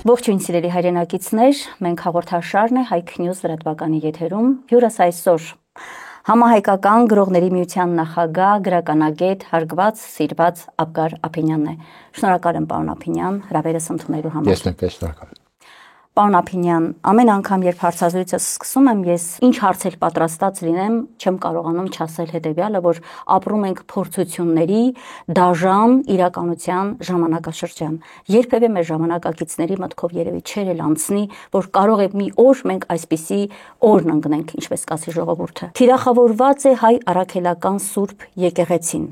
Ողջույն սիրելի հայրենակիցներ, մենք հաղորդաշարն է Հայք News լրատվականի եթերում, հյուրս այսօր Համահայկական գրողների միության նախագահ, գրականագետ, հարգված, սիրված Աբգար Ափինյանն է։ Շնորհակալ եմ, պարոն Ափինյան, հրավերս ընդունելու համար։ Ես նույնպես շնորհակալ եմ։ Պարոն Ափինյան, ամեն անգամ, երբ հարցազրույցս սկսում եմ, ես ինչ հարցեր պատրաստած լինեմ, չեմ կարողանում չասել հետևյալը, որ ապրում ենք փորձությունների դաժան իրականության ժամանակաշրջան։ Երբևէ մեր ժամանակակիցների մտքով երևի չէր էլ անցնի, որ կարող է մի օր մենք այսպիսի օրն ընկնենք, ինչպես կասի ժողովուրդը։ Թիրախավորված է հայ առաքելական Սուրբ եկեղեցին։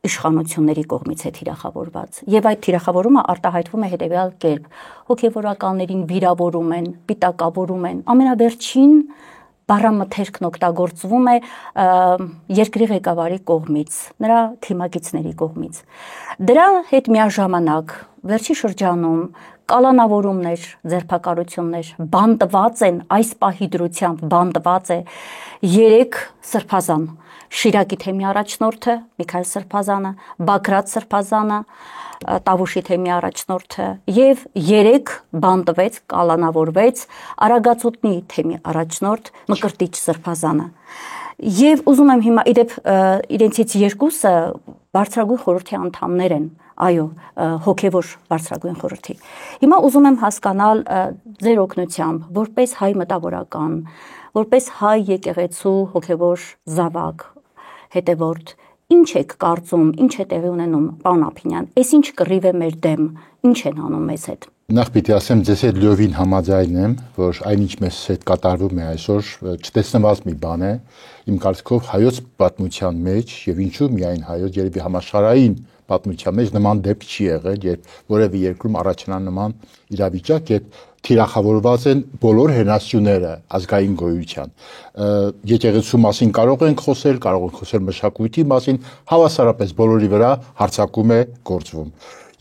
Իշխանությունների կողմից է թիրախավորված, եւ այդ թիրախավորումը արտահայտվում է հետեւյալ կերպ. հոգեվորականներին վիրավորում են, պիտակավորում են, ամենավերջին բառամթերքն օգտագործվում է երկրի ղեկավարի կողմից, նրա թիմակիցների կողմից։ Դրա հետ միաժամանակ վերջի շրջանում կալանավորումներ, ձերբակալություններ բանտված են, այս պահի դրությամբ բանտված է 3 սրբազան. Շիրակի թեմի առաջնորդը Միքայել Սրբազանը, Բագրատ Սրբազանը, Տավուշի թեմի առաջնորդը եւ 3 բանտվեց, կալանավորվեց Արագածոտնի թեմի առաջնորդ Մկրտիչ Սրբազանը։ Եվ ուզում եմ հիմա իդեպ իրենցից 2-ը բարձրագույն խորհրդի անդամներ են, այո, հոգևոր բարձրագույն խորհրդի։ Հիմա ուզում եմ հասկանալ ձեր օգնությամբ, որպես հայ մտավորական, որպես հայ եկեղեցու հոգևոր զավակ, հետևորդ, ինչ եք կարծում, ինչ է տեղի ունենում, պարոն Ափինյան, այս ինչ կռիվ է մեր դեմ, ինչ են անում մեզ հետ։ Նախ պիտի ասեմ, ձեզ հետ լիովին համաձայն եմ, որ այնինչ մեզ հետ կատարվում է այսօր, չտեսնված մի բան է, իմ կարծիքով հայոց պատմության մեջ եւ ինչու միայն հայոց, երևի համաշխարհային պատմության մեջ նման դեպք չի եղել, երբ որևէ երկրում առաջանա նման իրավիճակ, երբ թիրախավորված են բոլոր հենասյուները ազգային գոյության։ Եկեղեցու մասին կարող ենք խոսել, կարող ենք խոսել մշակույթի մասին, հավասարապես բոլորի վրա հարձակում է գործվում։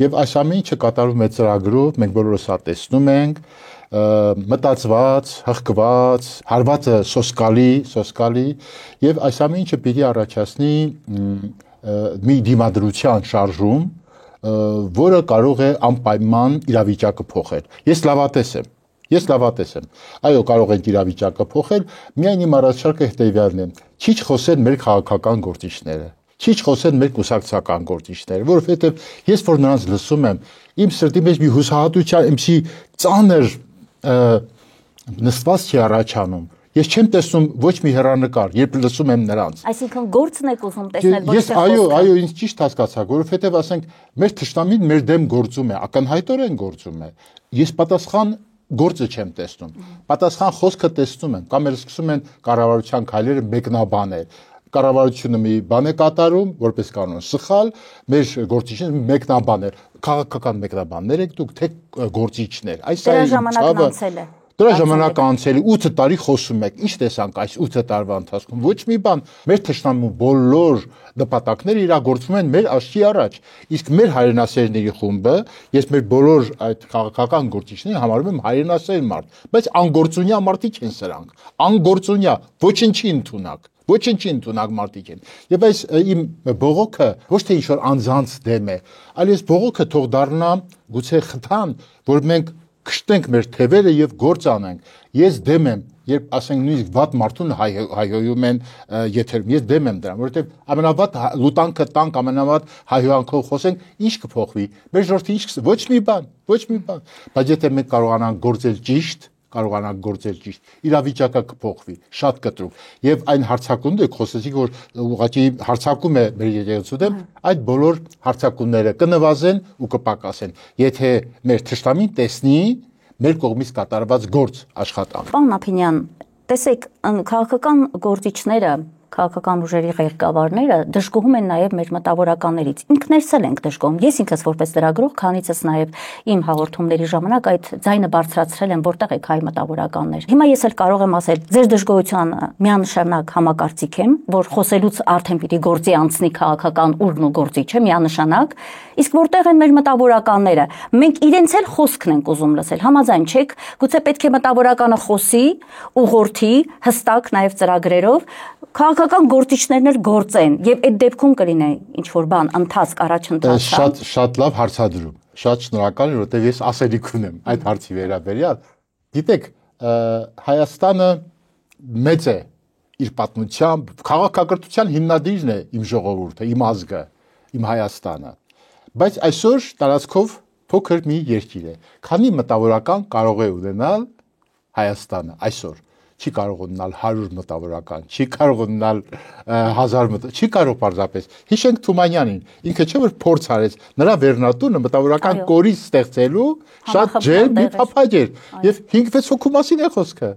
Եվ այս ամեն ինչը կատարվում է ծրագրով, մենք բոլորս դա տեսնում ենք, մտածված, հղկված, հարվածը սոսկալի, եւ այս ամեն ինչը պիտի առաջացնի մի դիմադրության շարժում, որը կարող է անպայման իրավիճակը փոխել։ Ես լավատես եմ։ Այո, կարող ենք իրավիճակը փոխել, միայն իմ առաջարկը հետեւյալն է. Քիչ խոսեն մեր քաղաքական գործիչները, քիչ խոսեն մեր կուսակցական գործիչները, որովհետեւ ես որ նրանց լսում եմ, իմ սրտի մեջ մի հուսահատության, իմսի ծանր նստված չի առաջանում։ Ես չեմ տեսնում ոչ մի հեռանկար, երբ լսում եմ նրանց։ Այսինքն գործն եք ուզում տեսնել ոչ թե խոսքը։ Այո, ինձ ճիշտ հասկացաք, որովհետև ասենք մեր թշնամին մեր դեմ գործում է, ակնհայտորեն գործում է։ Ես պատասխան գործը չեմ տեսնում։ Պատասխան խոսքը տեսնում եմ, կամ էլ սկսում են կառավարության քայլերը մեկնաբանել։ Կառավարությունը մի բան է կատարում, որպես կանոն սխալ, մեր գործիչները մեկնաբանել, քաղաքական մեկնաբաններ եք դուք, թե գործիչներ։ Դրա ժամանակն անցել է։ Դրա ժամանակը անցել է 8 տարի խոսում եք, ինչ տեսանք այս 8 տարվա ընթացքում, ոչ մի բան, մեր թշնամու բոլոր նպատակները իրագործվում են մեր աչքի առաջ, իսկ մեր հայրենասերների խումբը, ես մեր բոլոր այդ քաղաքական գործիչներին համարում եմ հայրենասեր մարդ, բայց անգործունյա մարդիկ են սրանք, անգործունյա, ոչինչի ընդունակ մարդիկ են։ Եվ այս իմ բողոքը ոչ թե ինչ-որ անձանց դեմ է, այլ ես բողոքը թող դառնա գուցե խթան, որ մենք կշտենք մեր թևերը եւ գործ անենք։ Ես դեմ եմ, երբ ասենք նույնիսկ վատ մարդուն հայհոյում են եթերում, ես դեմ եմ դրան, որովհետեւ ամենավատ լուտանքը տանք, ամենավատ հայհոյանքով խոսենք, ինչ կփոխվի։ Մեր ժողովրդի ոչ մի բան։ Բայց եթե մենք կարողանանք գործել ճիշտ, իրավիճակը կփոխվի, շատ կտրուկ։ Եվ այն հարձակումները խոսեցիք, որ ուղղակի հարձակում է մեր եկեղեցու դեմ, այդ բոլոր հարձակումները կնվազեն ու կպակասեն, եթե մեր թշնամին տեսնի մեր կողմից կատարված գործ, աշխատանք։ Պարոն Ափինյան, տեսեք, քաղաքական գործիչները, քաղաքական ուժերի ղեկավարները դժգոհում են նաև մեր մտավորականներից։ Ինքներս էլ ենք դժգոհում։ Ես ինքս որպես լրագրող քանիցս նաև իմ հաղորդումների ժամանակ այդ ձայնը բարձրացրել եմ, որտեղ եք հայ մտավորականներ։ Հիմա ես էլ կարող եմ ասել, ձեր դժգոհության միանշանակ համակարծիք եմ, որ խոսելուց արդեն պիտի գործի անցնի քաղաքական ուժն ու գործիչը միանշանակ, իսկ որտեղ են մեր մտավորականները։ Մենք իրենց էլ խոսքն ենք ուզում լսել։ Համաձայն չեք, գուցե պետք է մտավորականը խոսի, ուղղորդի, հստակ նաև ծրագրերով, քաղաքական գործիչներն գործեն եւ այդ դեպքում կլինի ինչ որ բան ընթացք առաջընթաց։ Շատ լավ հարցադրում։ Շատ շնորհակալ եմ, որովհետեւ ես ասելիք ունեմ այդ հարցի վերաբերյալ։ Գիտեք, Հայաստանը մեծ է իր պատմությամբ, քաղաքակրթության հիմնադիրն է իմ ժողովուրդը, իմ ազգը, իմ Հայաստանը։ Բայց այսօր տարածքով փոքր մի երկիր է։ Քանի մտավորական կարող է ունենալ Հայաստանը այսօր։ Չի կարող ունենալ 100 մտավորական, չի կարող ունենալ 1000 չի կարող պարզապես։ Հիշենք Թումանյանին, ինքը չէ որ փորձ արեց, նրա վերնատունը մտավորական կորից ստեղծելու շատ ջերմ մի փափագ էր եւ 5-6 հոգու մասին է խոսքը։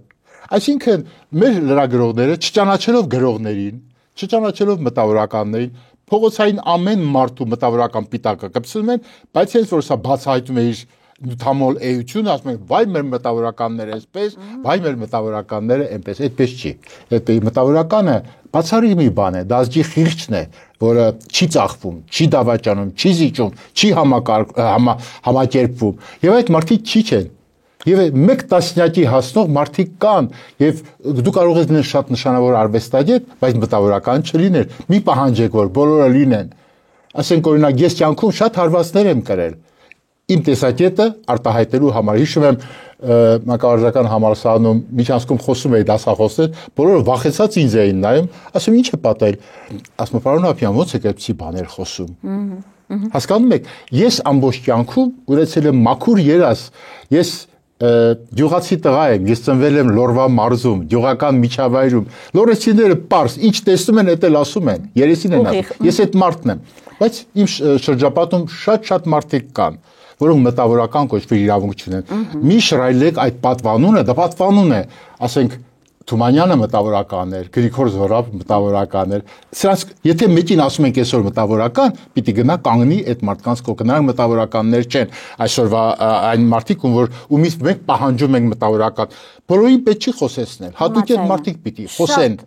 Այսինքն մեր լրագրողները չճանաչելով գրողներին, չճանաչելով մտավորականներին, փողոցային ամեն մարդու մտավորական պիտակը կպցնում են, բայց հենց որ սա բացահայտում է իր նյութամոլ էությունը, ասում են վայ մեր մտավորականները այսպես, վայ մեր մտավորականները այնպես, այդպես չի։ Այդ մտավորականը բացառիկ մի բան է, դա ազգի խիղճն է, որը չի ծախվում, չի դավաճանում, չի զիջում, չի համակերպվում, եւ այդ մարդիկ քիչ են։ Եվ մեկ տասնյակի հասնող մարդիկ կան եւ դու կարող ես լինել շատ նշանավոր արվեստագետ, բայց մտավորական չլիներ։ Մի պահանջեք որ բոլորը լինեն։ Ասենք օրինակ ես կյանքում շատ հարվածներ եմ կրել։ Իմ տեսակետը արտահայտելու համար հիշում եմ մանկավարժական համալսարանում միջանցքում խոսում էի դասախոսներ, բոլորը վախեցած ինձ էին նայում, ասում ինչ է պատահել։ Ասում պարոն Հապյան, ո՞նց եք այդպիսի բաներ խոսում։ Հասկանում եք, ես ամբողջ կյանքում ունեցել եմ մաքուր երազ։ Ես գյուղացի տղա եմ, ես ծնվել եմ Լորվա մարզում, գյուղական միջավայրում։ Լորեցիները պարզ, ինչ տեսնում են, դա էլ ասում են, երեսին են ասում։ Ես այդ մարդն եմ, բայց իմ շրջապատում շատ մարդիկ կան, որոնք մտավորական կոչվի իրավունք չունեն։ Մի շռայլեք այդ պատվանունը, դա պատվանուն է, ասենք Թումանյանը մտավորական էր, Գրիգոր Զորաբ մտավորական էր։ Սրանց եթե մեկին ասում ենք այսօր մտավորական, պիտի գնա կանգնի այդ մարդկանց կողքը, նրանք մտավորականներ չեն։ Այսօրվա այն մարդիկ, ումից մենք պահանջում ենք մտավորական, բոլորին պետք չի խոսեցնել։ Հատուկ այդ մարդիկ պիտի խոսեն։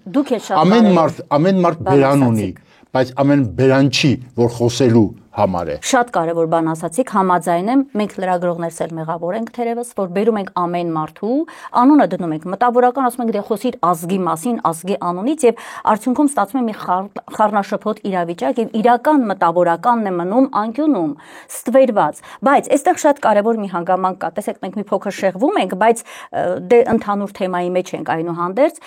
Ամեն մարդ բերան ունի, բայց ամեն բերան չի, որ խոսելու համար է։ Շատ կարևոր բան ասացիք, համաձայն եմ, մենք լրագրողներս էլ մեղավոր ենք թերևս, որ բերում ենք ամեն մարդու, անունը դնում ենք, մտավորական ասում ենք դե խոսիր ազգի մասին, ազգի անունից եւ արդյունքում ստացվում է մի խառնաշփոթ իրավիճակ եւ իրական մտավորականն է մնում անկյունում, ստվերված։ Բայց այստեղ շատ կարևոր մի հանգամանք կա։ Տեսեք, մենք մի փոքր շեղվում ենք, բայց դե ընդհանուր թեմայի մեջ ենք այնուհանդերձ։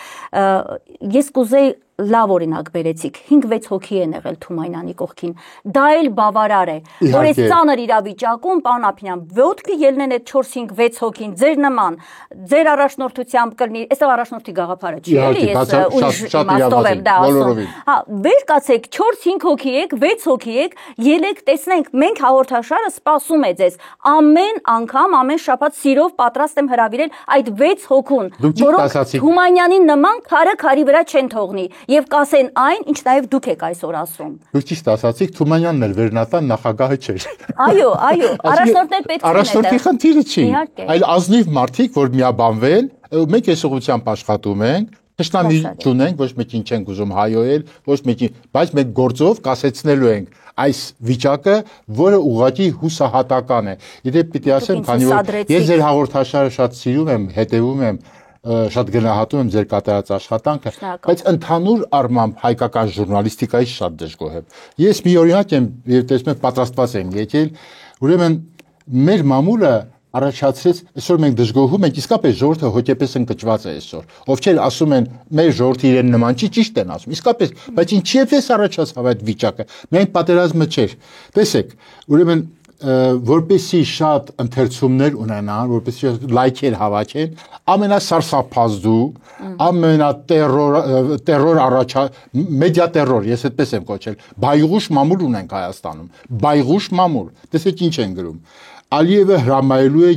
Ես կուզեի լավ օրինակ բերեցիք 5-6 հոգի են եղել Թումանյանի կողքին, դա էլ բավարար է, որ այս ծանր իրավիճակում, պարոն Ափինյան, ոտքի ելնեն այդ 4-5-6 հոգին, ձեր նման, ձեր առաջնորդությամբ կլինի, այստեղ առաջնորդի գաղափարը չի, էլի ես ուժ իմաստով եմ դա ասում, հա, վեր կացեք 4-5 հոգի եք, 6 հոգի եք, ելեք տեսնենք, մենք հաղորդաշարը սպասում է ձեզ, ամեն անգամ, ամեն շաբաթ սիրով պատրաստ եմ հրավիրել այդ 6 հոգուն, որոնք Թումանյանի նման քարը քարի վրա չեն թողնի եւ կասեն այն, ինչ նաև դուք եք այսօր ասում։ Դուք ճիշտ ասացիք, Թումանյանն էլ վերնատան նախագահը չէր։ Այո, առաջնորդներ պետք է լինեն։ Առաջնորդի խնդիրը չի, այլ ազնիվ մարդիկ, որ միաբանվել, մենք այս ուղղությամբ աշխատում ենք, թշնամի չունենք, ոչ մեկին չենք ուզում հայոյել, ոչ մեկին, բայց մենք գործով կասեցնելու ենք այս վիճակը, որը ուղղակի հուսահատական է։ Իդեպ պիտի ասեմ, քանի որ ես ձեր հաղորդաշարը շատ սիրում եմ, հետևում եմ, շատ գնահատում եմ ձեր կատարած աշխատանքը, բայց ընդհանուր առմամբ հայկական ժուրնալիստիկայից շատ դժգոհ եմ։ Ես մի օրինակ եմ, եւ տեսնում եք պատրաստված եմ եկել, ուրեմն մեր մամուլը առաջացրեց, այսօր մենք դժգոհում ենք, իսկապես ժողովուրդը հոգեպես ընկճված է այսօր։ Ովքեր ասում են, մեր ժողովրդը իրեն նման չի, ճիշտ են ասում, իսկապես, բայց ինչի է առաջացավ այդ վիճակը։ Միայն պատերազմը չէր։ Տեսեք, ուրեմն որպեսի շատ ընթերցումներ ունենան, որպեսի լայքեր հավաքեն, ամենասարսափազդու, ամենատերոր մեդիա տերոր, ես այդպես եմ կոչել, բայղուշ մամուլ ունենք Հայաստանում, բայղուշ մամուլ, տեսեք ինչ են գրում, Ալիևը հրամայելու է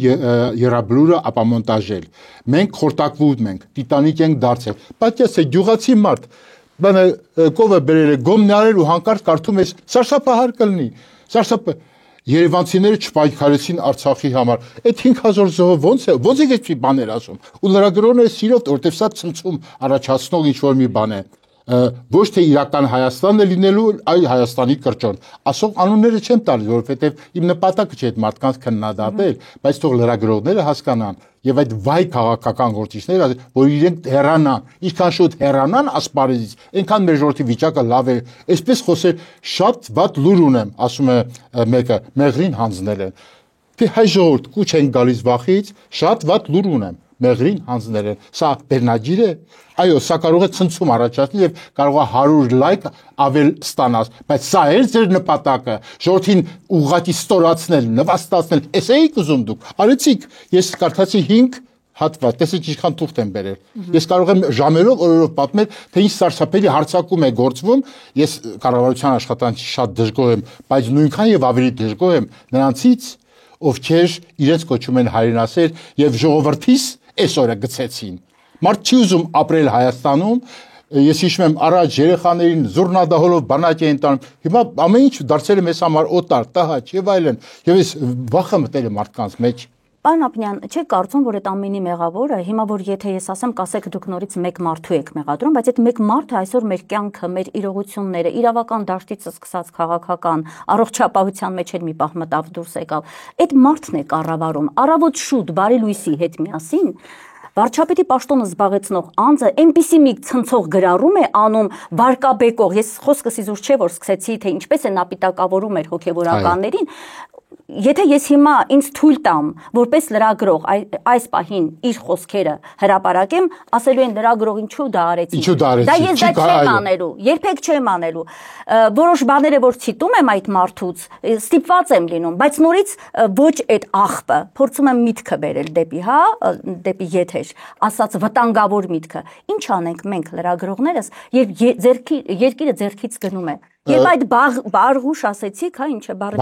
երաբլուրը ապամոնտաժել, մենք խորտակվում ենք, տիտանիկ ենք դարձել, պատկերացրեք է գյուղացի մարդ, բանը կովը բերել է գոմնարել ու հանկարծ կարդում ես, սարսափահար կլինի, սարսափը Երևանցիները չպայքարեցին Արցախի համար։ Այդ 5000 զոհը ոնց է այդպիսի բաներ ասում։ Ու լրագրողները սիրով, որտեվ սա ցնցում առաջացնող ինչ որ մի բան է։ ոչ թե իրական Հայաստանն է լինելու, այլ Հայաստանի կրճոն։ Ասող անունները չեմ տալիս, որովհետև իմ նպատակը չէ այդ մարդկանց քննադատել, բայց թող լրագրողները հասկանան եւ այդ վայ քաղաքական գործիչները, որ իրենք հեռանան, ինչքան շուտ հեռանան ասպարեզից, այնքան մեր ժողովրդի վիճակը լավ է։ Այսպես խոսել շատ վատ լուր ունեմ, ասում է մեկը, մեղրին հանձնել են։ Թե հայ ժողովուրդ կուչ են գալիս վախից, շատ վատ լուր ունեմ, մեղրին հանձնել են։ Սա բեռնաջիր է։ Այո, սա կարող է ցնցում առաջացնել եւ կարող է 100 լայք ավել ստանալ, բայց սա է ձեր նպատակը, ժողովրդին ուղղակի ստորացնել, նվաստացնել։ Էս էիք ուզում դուք։ Արեցիք։ Ես կարդացի 5 հատված, տեսեք ինչքան թուղթ եմ բերել։ Ես կարող եմ ժամերով օրերով պատմել, թե ինչ սարսափելի հարձակում է գործվում։ Ես կառավարության աշխատանքի շատ դժգոհ եմ, բայց նույնքան եւ ավելի դժգոհ եմ նրանցից, ովքեր իրենց կոչում են հայրենասեր եւ ժողովրդիս այսօրը գցեցին։ Մարդ չի ուզում ապրել Հայաստանում։ Ես հիշում եմ առաջ երեխաներին զուռնադահոլով բանակ էին տանում։ Հիմա ամեն ինչ դարձել է մեզ համար օտար, տհաճ եւ այլն։ Եվ ես վախը մտել է մարդկանց մեջ։ Պարոն Ափնյան, չեք կարծում, որ այդ ամենի մեղավորը, հիմա որ եթե ես ասեմ, կասեք դուք նորից մեկ մարդու եք մեղադրում, բայց այդ մեկ մարդը այսօր մեր կյանքը, մեր իրողությունները, իրավական դաշտից սկսած քաղաքական առողջապահության մեջ էլ մի պահ մտավ դուրս եկավ։ Այդ մարդն է կառավարում, առավոտ շուտ բարի լույսի հետ միասին վարչապետի պաշտոնը զբաղեցնող անձը այնպիսի մի ցնցող գրառում է անում վարկաբեկող։ Ես խոսքս իզուր չէ որ սկսեցի թե ինչպես է նա պիտակավորում էր հոգևորականներին։ Եթե ես հիմա ինձ թույլ տամ, որպես լրագրող այս պահին իր խոսքերը հրապարակեմ, ասելու են լրագրող ինչու դա արեցի։ Դա ես դա չեմ անելու, երբեք չեմ անելու։ Որոշ բաները որ ցիտում եմ այդ մարդուց, ստիպված եմ լինում, բայց նորից ոչ այդ աղբը, փորձում եմ միտքը բերել դեպի, դեպի եթեր, ասած վտանգավոր միտքը։ Ինչ անենք մենք լրագրողներս, երբ երկիրը ձեռքից գնում է։ Եվ այդ բարղուշ ասեցիք, ինչ է բառը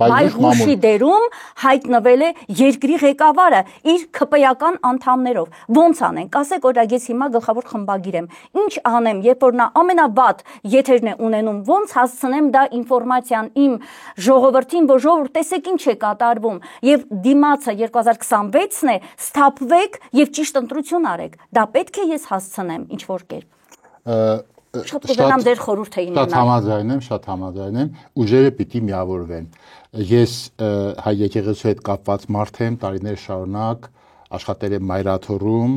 բայղուշի դերում հայտնվել է երկրի ղեկավարը իր ԿՊ-ական անդամներով։ Ոնց անենք, ասեք օրինակ ես հիմա գլխավոր խմբագիր եմ, ինչ անեմ, երբ որ նա ամենավատ եթերն է ունենում, ոնց հասցնեմ դա ինֆորմացիան իմ ժողովրդին, որ ժողովուրդ տեսեք ինչ է կատարվում, եւ դիմացը 2026-ն է, սթափվեք եւ ճիշտ ընտրություն արեք։ Դա պետք է ես հասցնեմ ինչ որ կերպ։ Շատ կուզենամ ձեր խորհուրդը իմանալ։ Շատ համաձայն եմ, ուժերը պիտի միավորվեն։ Ես հայ եկեղեցու հետ կապված մարդ եմ, տարիներ շարունակ աշխատել եմ Մայրաթորում,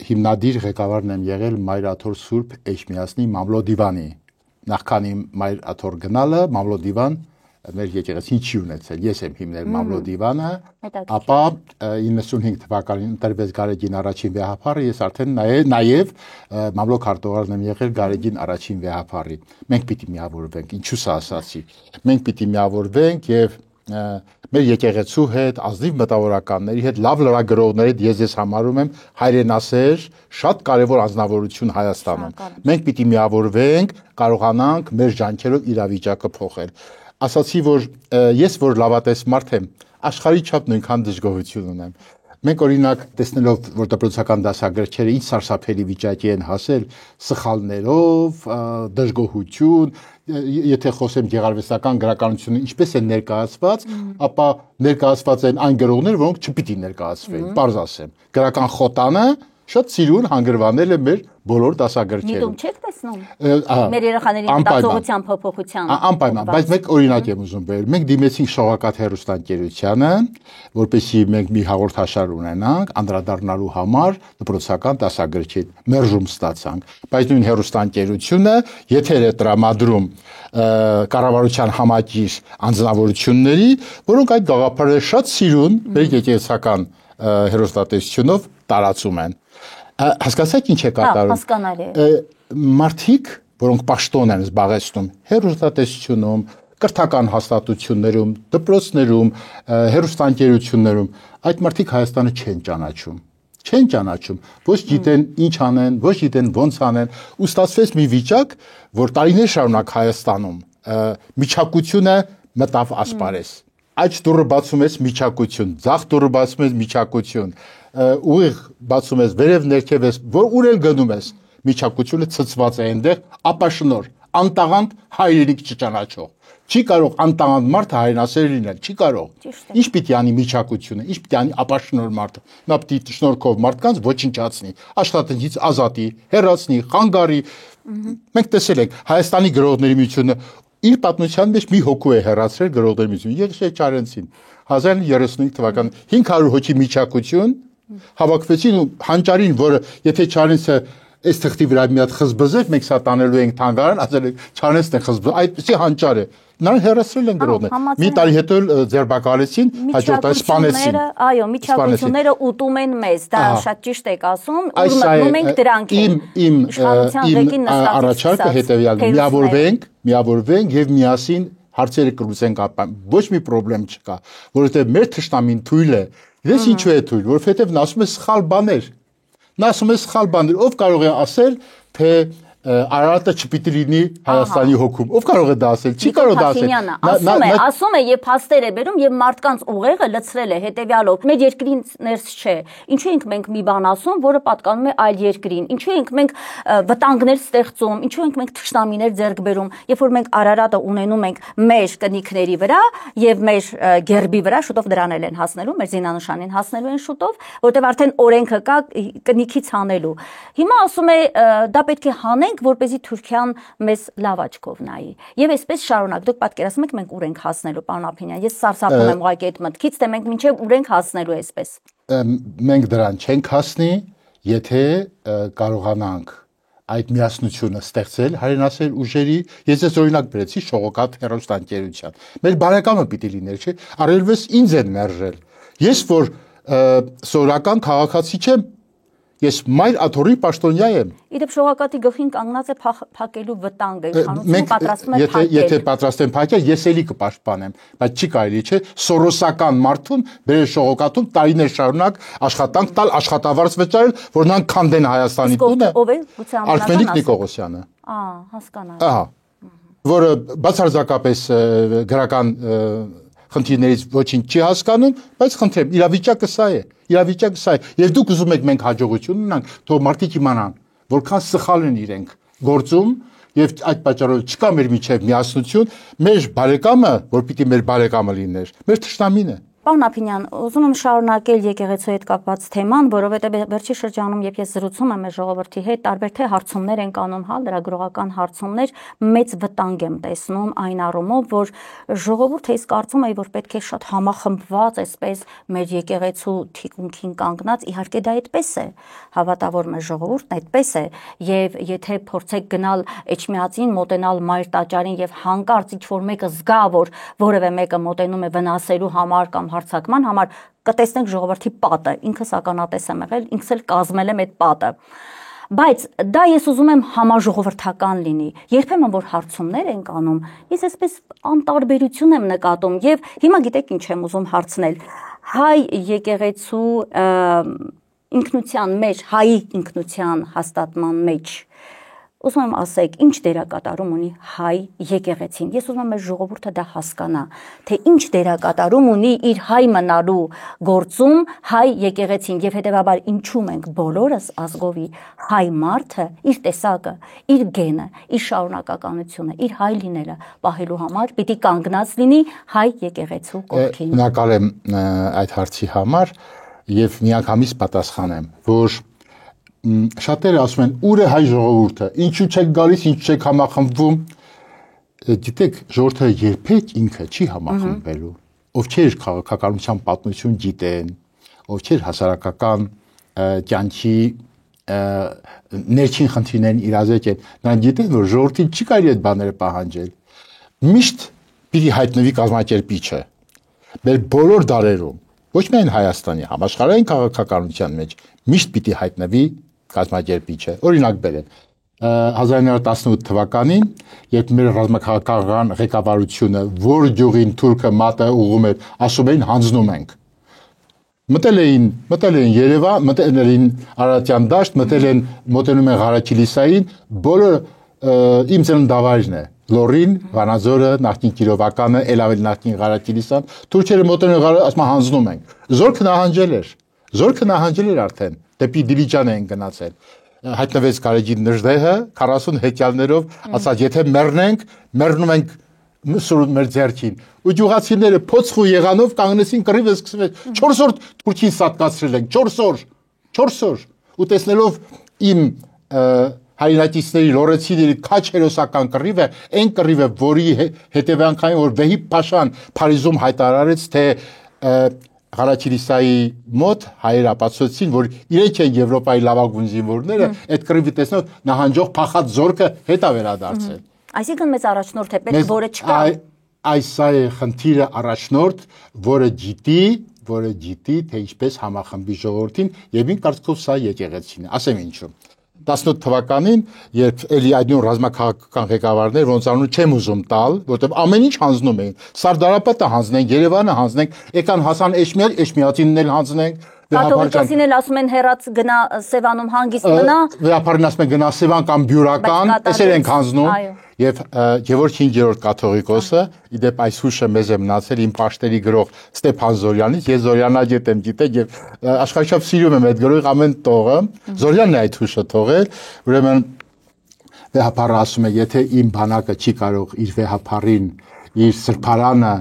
հիմնադիր ղեկավարն եմ եղել Մայրաթոր Սուրբ Էջմիածնի մամլոդիվանի։ Նախքան իմ Մայրաթոր գնալը մամլոդիվան մեր եկեղեցին չի ունեցել։ Ես եմ հիմնել մամլոդիվանը, ապա 95 թվականին ընտրվեց Գարեգին առաջին վեհապարը, ես արդեն նաև մամլոքարտուղարն եմ եղել Գարեգին առաջին վեհապարի։ Մենք պիտի միավորվենք, ինչու սա ասացի։ Մենք պիտի միավորվենք եւ մեր եկեղեցու հետ, ազնիվ մտավորականների հետ, լավ լրագրողների հետ ես համարում եմ հայրենասեր, շատ կարևոր անձնավորություն Հայաստանում։ Մենք պիտի միավորվենք, կարողանանք մեր ջանքերով իրավիճակը փոխել։ Ասացի, որ ես որ լավատես մարդ եմ, աշխարհի չափ նույնքան դժգոհություն ունեմ։ Մենք օրինակ տեսնելով, որ դպրոցական դասագրքերը ինչ սարսափելի վիճակի են հասել, սխալներով, դժգոհություն, եթե խոսեմ գեղարվեստական գրականությունը ինչպես է ներկայացված, ապա ներկայացված են այն գրողներ, որոնք չպիտի ներկայացվեն, պարզ ասեմ։ Գրական խոտանը շատ սիրուն հանգրվանել է մեր բոլոր դասագրքերում։ Միտում չեք տեսնում։ Մեր երեխաների մտածողության փոփոխության։ Անպայման, բայց մեկ օրինակ եմ ուզում բերել։ Մենք դիմեցինք Շողակաթ հեռուստաընկերությանը, որպեսզի մենք մի հաղորդաշար ունենանք անդրադառնալու համար դպրոցական դասագրքին։ Մերժում ստացանք, բայց նույն հեռուստաընկերությունը եթեր է տրամադրում կառավարության համակիր անձնավորությունների, որոնք այդ գաղափարը շատ սիրուն մեր եկեղեցական հեռուստատեսությունով տարածում են։ Հասկացաք ինչ է կատարում։ Հասկանալի է։ Մարդիկ, որոնք պաշտոն են զբաղեցնում հեռուստատեսությունում, կրթական հաստատություններում, դպրոցներում, հեռուստաընկերություններում, այդ մարդիկ Հայաստանը չեն ճանաչում։ Չեն ճանաչում, ոչ գիտեն ինչ անեն, ոչ գիտեն ոնց անեն, ու ստացվեց մի վիճակ, որ տարիներ շարունակ Հայաստանում միջակությունը մտավ ասպարեզ։ Այդ դուրը բացում ես միջակություն, ձախ դուրը բացում ես միջակություն, ուղիղ բացում ես, վերև ներքև ես, որ ուր էլ գնում ես, միջակությունը ցցված է այնտեղ, ապաշնոր, անտաղանդ հայրենիք չճանաչող։ Չի կարող անտանանդ մարդը հայրենասեր լինել, չի կարող։ Ինչ պիտի անի միջակությունը, ինչ պիտի անի ապաշնոր մարդը։ Նա պիտի շնորհքով մարդկանց ոչնչացնի, աշխատանքից ազատի, հեռացնի, խանգարի։ Մենք տեսել ենք Հայաստանի գրողների միությունը իր պատմության մեջ մի հոգու է հեռացրել գրողների միությունը, Եղիշե Չարենցին 1935 թվականին 500 հոգի միջակություն հավաքվեցին ու հանճարին, որը եթե Չարենցը այս թղթի վրա մի հատ խզբզեր, մենք սա տանելու ենք թանգարան, ասել եք Չարենցն է խզբզեր, այդպեսի հանճար է։ Նրան հեռացրել են գրողներ։ Մի տարի հետո ձերբակալեցին, հաջորդած սպանեցին։ Այո, միջակությունները ուտում են մեզ, դա շատ ճիշտ եք ասում, ու մտնում ենք դրանք են։ Իմ առաջարկը հետևյալն է՝ միավորվենք եւ միասին հարցերը կլուծենք ապա։ Ոչ մի խնդրեմ չկա, որովհետեւ մեր թշնամին թույլ է։ Ես ինչու է թույլ, որովհետեւ նա ասում է սխալ բաներ։ Նա ասում է սխալ բաներ, ով կարող է ասել, թե Արարատը չպիտի լինի Հայաստանի հոգում։ Ով կարող է դա ասել։ Չի կարող դա ասել։ Ասում է եւ փաստեր է բերում եւ մարդկանց ուղեղը լցրել է հետեւյալով։ Մեր երկրին ներս չէ։ Ինչու ենք մենք մի բան ասում, որը պատկանում է այլ երկրին։ Ինչու ենք մենք վտանգներ ստեղծում, ինչու ենք մենք թշնամիներ ձեռք բերում, երբ որ մենք Արարատը ունենում ենք մեր կնիքների վրա եւ մեր գերբի վրա, շուտով դրան են հասնելու, մեր զինանշանին հասնելու են շուտով, որտեղ արդեն օրենքը կա կնիքից հանելու։ Հիմա ասում է դա պետք է հանենք, որպեսզի Թուրքիան մեզ լավ աչքով նայի։ Եվ այսպես շարունակ, դուք պատկերացնում եք մենք ուր ենք հասնելու, պարոն Ափինյան։ Ես սարսափում եմ ուղղակի այդ մտքից, թե մենք մինչև ուր ենք հասնելու այսպես։ Մենք դրան չենք հասնի, եթե կարողանանք այդ միասնությունը ստեղծել հայրենասեր ուժերի, ես ես օրինակ բերեցի Շողոքաթ հեռուստաընկերության։ Մեր բարեկամը պիտի լիներ, չէ՞։ Առելվես ինձ են մերժել։ Ես որ սովորական քաղաքացի չեմ, ես մայր աթոռի պաշտոնյա եմ։ Իդեպ Շողոքաթի գլխին կանգնած է փակելու վտանգը, իշխանությունը պատրաստվում է փակել։ Եթե պատրաստ են փակել, ես էլի կպաշտպանեմ, բայց չի կարելի, չէ՞, սորոսական մարդուն բերել Շողոքաթում տարիներ շարունակ աշխատանք տալ, աշխատավարձ վճարել, որ նրանք քանդեն Հայաստանի տունը։ Ով է, գուցե Արմենիկ Նիկողոսյանը։ Հասկանալի։ Ահա, որը բացարձակապես գրական խնդիրներից ոչինչ չի հասկանում, բայց խնդրեմ, իրավիճակը սա է։ Իրավիճակը սա է։ Եվ դուք ուզում եք մենք հաջողություն ունենանք, թող մարդիկ իմանան, որքան սխալ են իրենք գործում, եւ այդ պատճառով չկա մեր միջև միասնություն, մեր բարեկամը, որ պիտի մեր բարեկամը լիներ, մեր թշնամին է։ Պարոն Ափինյան, ուզում եմ շարունակել եկեղեցու հետ կապված թեման, որովհետև վերջի շրջանում, երբ ես զրուցում եմ մեր ժողովրդի հետ, տարբեր թե հարցումներ են կանում, լրագրողական հարցումներ, մեծ վտանգ եմ տեսնում այն առումով, որ ժողովուրդը ես կարծում եմ, որ պետք է շատ համախմբված այսպես մեր եկեղեցու թիկունքին կանգնած, իհարկե դա այդպես է, հավատավոր մեր ժողովուրդն այդպես է, եւ եթե փորձեք գնալ Էջմիածին, մոտենալ Մայր տաճարին եւ հանկարծ ինչ-որ մեկը զգա, որ որևէ մեկը մոտենում է վնասելու համար կամ հարցակման համար, կտեսնենք ժողովրդի պատը, ինքս ականատես եմ եղել, ինքս էլ կազմել եմ այդ պատը։ Բայց դա ես ուզում եմ համաժողովրդական լինի։ Երբեմն որ հարցումներ են կանում, ես այսպես անտարբերություն եմ նկատում եւ հիմա գիտեք ինչ եմ ուզում հարցնել։ Հայ եկեղեցու ինքնության մեջ, հայի ինքնության հաստատման մեջ ուզում եմ ասեք, ինչ դերակատարում ունի հայ եկեղեցին։ Ես ուզում եմ մեր ժողովուրդը դա հասկանա, թե ինչ դերակատարում ունի իր հայ մնալու գործում հայ եկեղեցին եւ հետեւաբար ինչու մենք բոլորս ազգովի հայ մարդը իր տեսակը, իր գենը, իր շարունակականությունը, իր հայ լինելը պահելու համար պիտի կանգնած լինի հայ եկեղեցու կողքին։ Շնորհակալ եմ այդ հարցի համար եւ միանգամից պատասխանեմ, որ շատերը ասում են ուր է հայ ժողովուրդը, ինչու չեք գալիս, ինչու չեք համախմբվում։ Գիտեք, ժողովուրդը երբեք ինքը չի համախմբվելու, ովքեր քաղաքականության պատմություն գիտեն, ովքեր հասարակական կյանքի ներքին խնդիրներին իրազեկ են, նրանք գիտեն, որ ժողովրդին չի կարելի այդ բաները պահանջել։ Միշտ պիտի հայտնվի կազմակերպիչը։ Մեր բոլոր դարերում, ոչ միայն Հայաստանի, համաշխարհային քաղաքականության մեջ միշտ պիտի հայտնվի կազմակերպիչը։ Օրինակ բերեմ 1918 թվականին, երբ մեր ռազմաքաղաքական ղեկավարությունը, որ գյուղին թուրքը մատը ուղում էր, ասում էին հանձնում ենք։ Մտել էին Երևան, մտել էին Արարատյան դաշտ, մտել են մոտենում են Ղարաքիլիսային, բոլորը իմ ծննդավայրն է, Լոռին, Վանաձորը, նախկին Կիրովականը, Էլավել նախկին Ղարաքիլիսան, թուրքերը մոտենում են, ասում հանձնում ենք։ Զորքը նահանջել էր արդեն, դեպի Դիլիջան են գնացել։ Հայտնվեց Գարեջին Նժդեհը 40 հեքիալներով, ասաց եթե մեռնենք, մեռնում ենք մսուրում մեր ձեռքին ու ջուղացիները փոცხու եղանով կանգնեցին կռիվը սկսվեց 4 օր Թուրքին սատկացրել են 4 օր ու տեսնելով իմ հայրենակիցների լորեցիների քաչ հերոսական կռիվը այն կռիվը որի հետևանքային որ Վեհիբ Փաշան Փարիզում հայտարարեց թե Ղարաքիլիսայի մոտ հայերը ապացուցեցին որ իրենք են Եվրոպայի լավագույն զինվորները այդ կռիվի տեսնով նահանջող փախած զորքը հետա վերադարձել Այսինքն մեծ առաջնորդ է պետք, որը չկա։ Այս է խնդիրը առաջնորդ, որը գիտի, թե ինչպես համախմբի ժողովրդին եւ ինձ կարծիքով սա եկեղեցին է։ Ասեմ ինչու։ 18 թվականին, երբ էլի այդնույն ռազմաքաղաքական ղեկավարներ, ոնց անուն չեմ ուզում տալ, որտեղ ամեն ինչ հանձնում էին։ Սարդարապետը հանձնենք, Երևանը հանձնենք, եկան Հասան Էշմիածինն էլ հանձնենք։ Կաթողիկոսին էլ ասում են հերաց գնա Սևանում հանգիստ մնա։ Վեհապարին ասում են գնա Սևան կամ Բյուրական, էսեր ենք հանձնում։ Եվ Գևորգ 5-րդ կաթողիկոսը, իդեպ այս հուշը մեզ է մնացել իմ պաշտերի գրող Ստեփան Զորյանից, ես Զորյանագետ եմ գիտեք եւ աշխարհչափ սիրում եմ այդ գրողի ամեն տողը, Զորյանն է այդ հուշը թողել, ուրեմն Վեհապարը ասում է, եթե իմ բանակը չի կարող իր վեհապարին, իր սրբարանը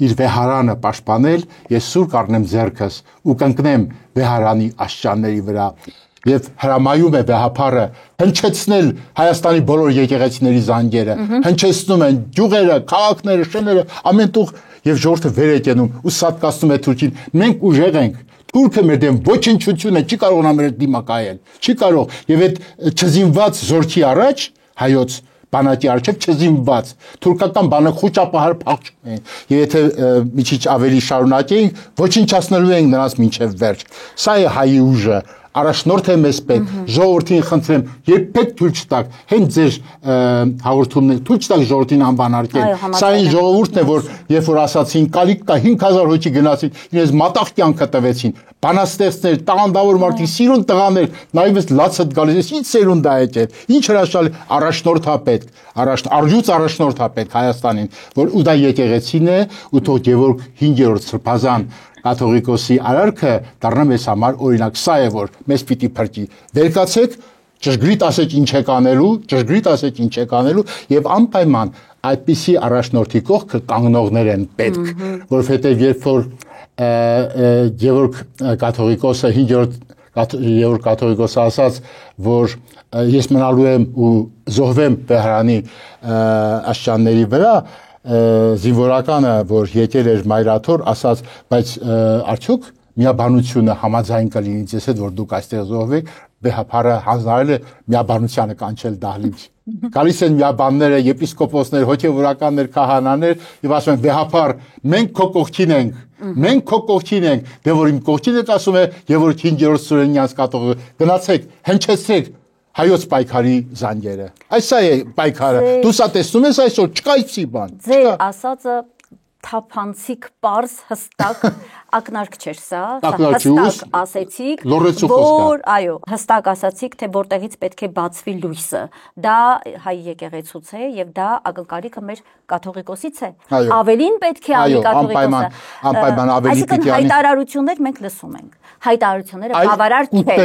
իր վեհարանը պաշտպանել, ես սուր կառնեմ ձեռքս ու կընկնեմ վեհարանի աշճանների վրա եւ հրամայում է վեհապարը հնչեցնել Հայաստանի բոլոր եկեղեցիների զանգերը, հնչեցնում են ջուղերը, քաղաքները, շները, ամեն տեղ եւ ժողովուրդը վեր է կենում ու սատկացնում է Թուրքին։ Մենք ուժեղ ենք։ Թուրքը մեր դեմ ոչնչություն է, չի կարող նա մեր դիմակայել։ Չի կարող եւ այդ չզինված զորքի առաջ հայոց բանակի արչև չզինված թուրքական բանը խոճապահար փախչում են եւ եթե մի քիչ ավելի շարունակեինք ոչնչացնելու ենք նրանց մինչեւ վերջ սա է հայի ուժը առաջնորդ է մեզ պետք ժողովրդին խնդրեմ երբեք թույլ չտաք հենց ձեր հաղորդումներ թույլ չտաք ժողովրդին անվանարկել սա այն ժողովուրդն է որ երբ որ ասացին կալիք կա 5000 հոգի գնացին իրենց մատաղ կյանքը տվեցին բանաստեղծներ տաղանդավոր մարդիկ սիրուն տղաներ նայվես լացդ գալիս ինչ սերունդ է եկել ինչ հրաշալի առաջնորդա պետք առյուծ առաջնորդա պետք Հայաստանին որ ու դա եկեղեցին է ու թող Գևորգ 5-րդ սրբազան կաթողիկոսի արարքը դառնա մեզ համար օրինակ սա է որ մեզ պիտի փրկի վերկացեք ճշգրիտ ասեք ինչ եք անելու եւ անպայման այդպիսի առաջնորդի կողքը կանգնողներ են պետք որովհետեւ երբ որ Գևորգ կաթողիկոսը 5-րդ Գևորգ կաթողիկոսը ասաց որ ես մնալու եմ ու զոհվեմ Բեհարանի աշճանների վրա զինվորականը որ եկել էր մայրաթոր ասաց բայց արդյոք միաբանությունը համաձայն կլինի ձեզ հետ որ դուք այստեղ զոհվեք Վեհապարը հանձնարարել է միաբանությանը կանչել դահլիճ գալիս են միաբանները եպիսկոպոսներ հոգևորականներ քահանաներ եւ ասում են Վեհապար մենք քո կողքին ենք դե որ իմ կողքին եք ասում է եւ որ 5-րդ Սուրենյանց կատողը գնացեք հնչեցեք հայոց պայքարի զանգերը այս է պայքարը դու սա տեսնում ես այսօր չկա իցի բան ձեր ասածը թափանցիկ պարզ հստակ ակնարկ չէր սա հստակ ասեցիք որ այո հստակ ասացիք թե որտեղից պետք է բացվի լույսը դա հայ եկեղեցուց է եւ դա ակնկալիքը մեր կաթողիկոսից է ավելին պետք է անի կաթողիկոսը անպայման ավելի պիտի անի հայտարարություններ մենք լսում ենք հայտարարությունները բավարար չէ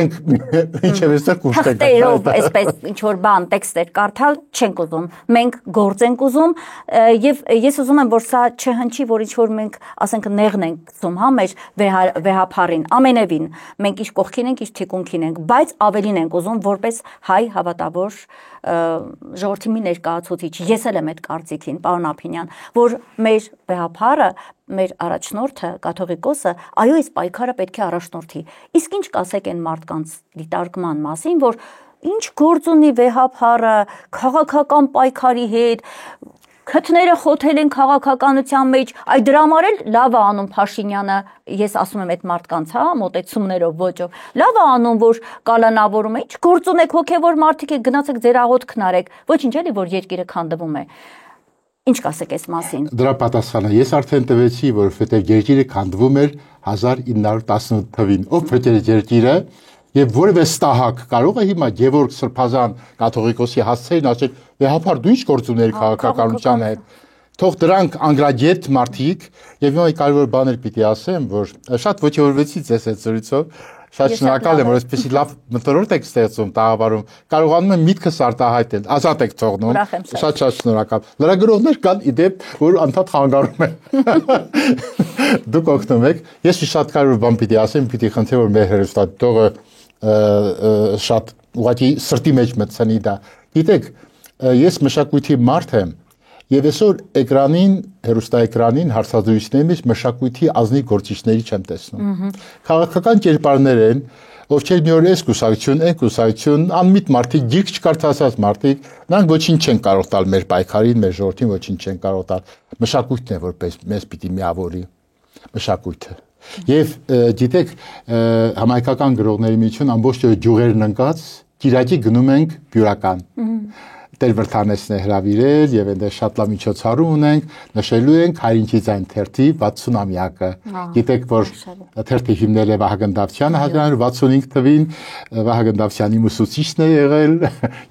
ինչեւ էստեղ կուշտեք թղթերով այսպես ինչ որ բան տեքստեր կարդալ չենք ուզում մենք գործ ենք ուզում եւ ես ուզում եմ որ սա չհնչի որ ինչ որ մենք ասենք նեղն ենք ցում հա մեր վեհապարին ամենևին մենք ինչ կողքին ենք ինչ թիկունքին ենք բայց ավելին ենք ուզում որպես հայ հավատավոր ժողովրդի մի ներկայացուցիչ ես էլ եմ այդ կարծիքին պարոն Ափինյան որ մեր վեհապարը մեր առաջնորդը կաթողիկոսը այո այս պայքարը պետք է առաջնորդի իսկ ինչ կասեք այն մարդկանց դիտարկման մասին որ ինչ գործ ունի վեհապարը քաղաքական պայքարի հետ Քթները խոթել են քաղաքականության մեջ, այ դրա համար էլ լավ է անում Փաշինյանը, ես ասում եմ այդ մարդկանց, հա, մոտեցումներով, ոճով։ Լավ է անում, որ կալանավորում է, ինչ գործ ունեք հոգևոր մարդիկ եք, գնացեք ձեր աղոթքն արեք, ոչինչ էլի, որ երկիրը քանդվում է։ Ինչ կասեք այս մասին։ Դրա պատասխանը ես արդեն տվեցի, որովհետև երկիրը քանդվում էր 1918 թվականին, ով փրկել երկիրը Եվ որևէ ստահակ կարող է հիմա Գևորգ Սրբազան կաթողիկոսի հասցեին ասել վեհապար դու ինչ գործ ուներ քաղաքականության հետ թող դրանք անգրագետ մարդիկ եւ հիմա կարևոր բաներ պիտի ասեմ որ շատ ողջորվեցի ձեզ այդ զրույցով Շատ շնորհակալ եմ, որ այսպեսի լավ մթնոլորտ եք ստեղծում տաղավարում։ Կարողանում եմ միտքս արտահայտել, ազատ եք թողնում։ Շատ շնորհակալ։ Լրագրողներ կան իդեպ, որ անդադ խանգարում են։ Դուք օգնում եք։ Ես շատ կարևոր բան պիտի ասեմ, պիտի խնդրեմ, որ մեր հերոստատողը շատ ուղղակի սրտի մեջ մտցնի դա։ Գիտեք, ես մշակույթի մարդ եմ եւ այսօր էկրանին, հեռուստաէկրանին հարցազրույցների մեջ մշակույթի ազնիվ գործիչների չեմ տեսնում։ Քաղաքական կերպարներ են, ովքեր մի օր էս կուսակցություն, այն կուսակցություն, անմիտ մարդիկ, գիրք չկարդացած մարդիկ, նրանք ոչինչ չեն կարող տալ մեր պայքարին, մեր ժողովրդին ոչինչ չեն կարող տալ։ Մշակույթն է, որ մեզ պիտի միավորի, մշակույթը։ Եվ գիտեք, համայնքական գրողների միություն ամբողջ ջուղերն ընկած, Կիրակի գնում ենք Բյուրական։ Տեր Վրթանեսն է հրավիրել եւ այնտեղ շատ լավ միջոցառում ունենք, նշելու ենք Հայրենիքի ձայն թերթի 60-ամյակը։ Գիտեք, որ թերթը հիմնել է Վահագն Դավթյանը 1965 թվին, Վահագն Դավթյանի ուսուցիչն է եղել,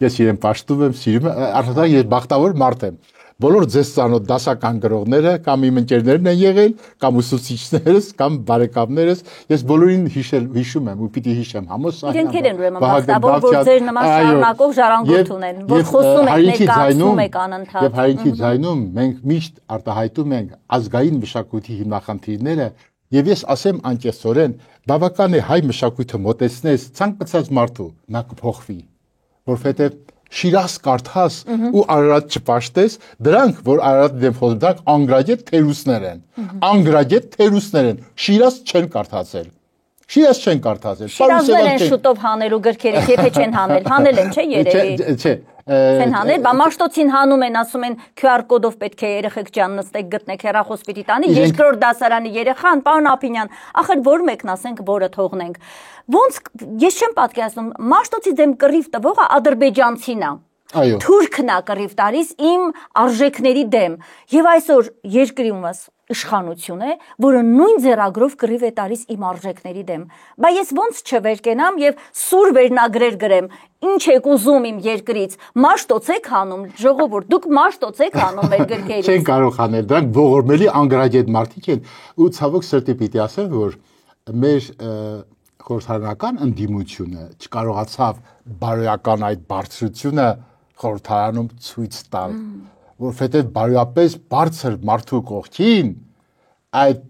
ես իրեն պաշտում եմ, սիրում եմ, արդյոք ես բախտավոր մարդ եմ։ Բոլոր ձեզ ծանոթ դասական գրողները կամ իմ ընկերներն են եղել, կամ ուսուցիչներս, կամ բարեկամներս, ես բոլորին հիշում եմ ու պիտի հիշեմ Համոսյանն։ Իրենք են ուրեմն բախտավոր, որ ձեր նման շարունակող ժառանգորդ ունեն, որ խոսում եք, ներկայացնում եք անընդհատ։ Եվ Հայրենիքի ձայնում մենք միշտ արտահայտում ենք ազգային մշակույթի հիմնախնդիրները, եւ ես ասեմ անկեղծորեն, բավական է հայ մշակույթը մոտեցնես ցանկացած մարդու, նա կփոխվի, որովհետեւ Շիրազ կարդաս ու Արարատ չպաշտես, դրանք, որ Արարատի դեմ խոսում, դրանք անգրագետ թերուսներ են։ Անգրագետ թերուսներ են։ Շիրազ չեն կարդացել։ Շիրազ չեն կարդացել։ Շիրազներ են շուտով հանելու գրքերը, եթե չեն հանել։ Հանել են, չէ՞ երևի։ Չէ։ Չեն հանել, բա Մաշտոցին հանում են, ասում են QR կոդով պետք է երեխեք ջան նստեք, գտնեք հեռախոս պիտի տանի, երկրորդ դասարանի երեխան, պարոն Ափինյան, ախր որ մեկն ասենք, որը թողնենք։ Ոնց ես չեմ պատկերացնում, Մաշտոցի դեմ կռիվ տվողը ադրբեջանցին է։ Այո։ Թուրքն է կռիվ տալիս իմ արժեքների դեմ։ Եվ այսօր երկրի ումս իշխանություն է, որը նույն ձեռագրով կռիվ է տալիս իմ արժեքների դեմ։ Բա ես ոնց չվերկենամ եւ սուր վերնագրեր գրեմ, ինչ եք ուզում իմ երկրից, մաշտոց եք հանում, ժողովուրդ, դուք մաշտոց եք հանում մեր գրքերից։ Չեն կարող անել, դրանք ողորմելի անգրագետ մարդիկ են, ու ցավոք սրտի պիտի ասեմ, որ մեր խորհրդարանական ընդդիմությունը չկարողացավ բարոյական այդ բարձրությունը խորհրդարանում ցույց տալ, որովհետև բարոյապես բարձր մարդու կողքին այդ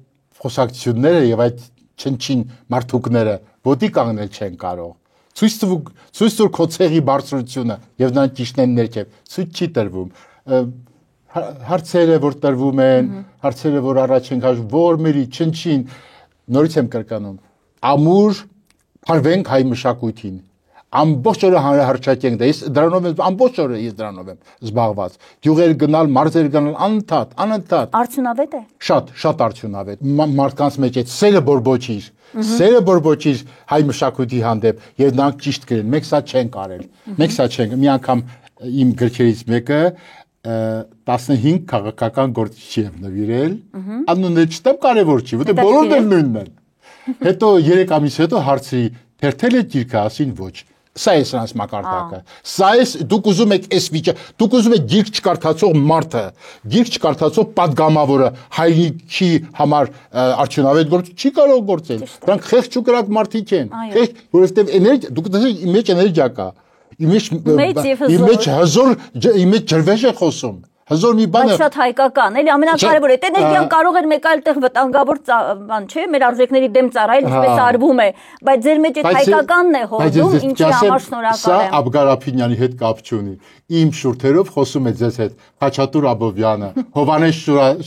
խոսակցությունները եւ այդ չնչին մարդուկները ոտի կանգնել չեն կարող։ Ցույց տուր քո ցեղի բարձրությունը եւ նրանք ճիշտն են ներքև, ցույց չի տրվում։ Հարցերը որ տրվում են, հարցերը որ առաջ են քաշվում, ողորմելի չնչին, նորից եմ կրկնում, ամուր փարվենք հայ մշակույթին։ Ամբողջ օրը հանրահարչակ ես դրանով եմ ամբողջ օրը ես դրանով եմ զբաղված գյուղեր գնալ մարզեր գնալ անընդհատ արդյունավետ է շատ արդյունավետ մարդկանց մեջ այդ սերը բորբոչիր հայ մշակույթի հանդեպ եւ նրանք ճիշտ գրեն մենք սա չենք արել մենք սա չենք մի անգամ իմ գրքերից մեկը 15 քաղաքական գործիչ եմ նվիրել անունը չտամ կարևոր չի որտեղ բոլորն էլ նույնն են հետո 3 ամիս հետո հարցրի թերթել է գիրքը ասին ոչ Սա է սրանց մակարդակը։ Սա է դուք ուզում եք այս վիճակը, դուք ուզում եք գիրք չկարդացող մարդը, գիրք չկարդացող падգամավորը հայրենիքի համար արդյունավետ գործ չի կարող գործել։ Դրանք խեղճ ու կրակ մարդիկ են։ Խեղճ, որովհետև էներգիա, դուք դասեք իմ մեջ էներգիա կա։ Իմ մեջ հզոր, իմ մեջ ջրվեժ է խոսում։ Հզոր մի բան է։ Բայց շատ հայկական, էլի ամենակարևորը այդ էներգիան կարող էր մեկ այլ տեղ վտանգավոր բան, չէ՞, մեր արժեքների դեմ ծառայել, ինչպես արվում է, բայց ձեր մեջ այդ հայկականն է հորդում, ինչի համար շնորհակալ եմ։ Սա Աբգար Ափինյանի հետ կապ չունի։ Իմ շուրթերով խոսում է ձեզ հետ Խաչատուր Աբովյանը, Հովանես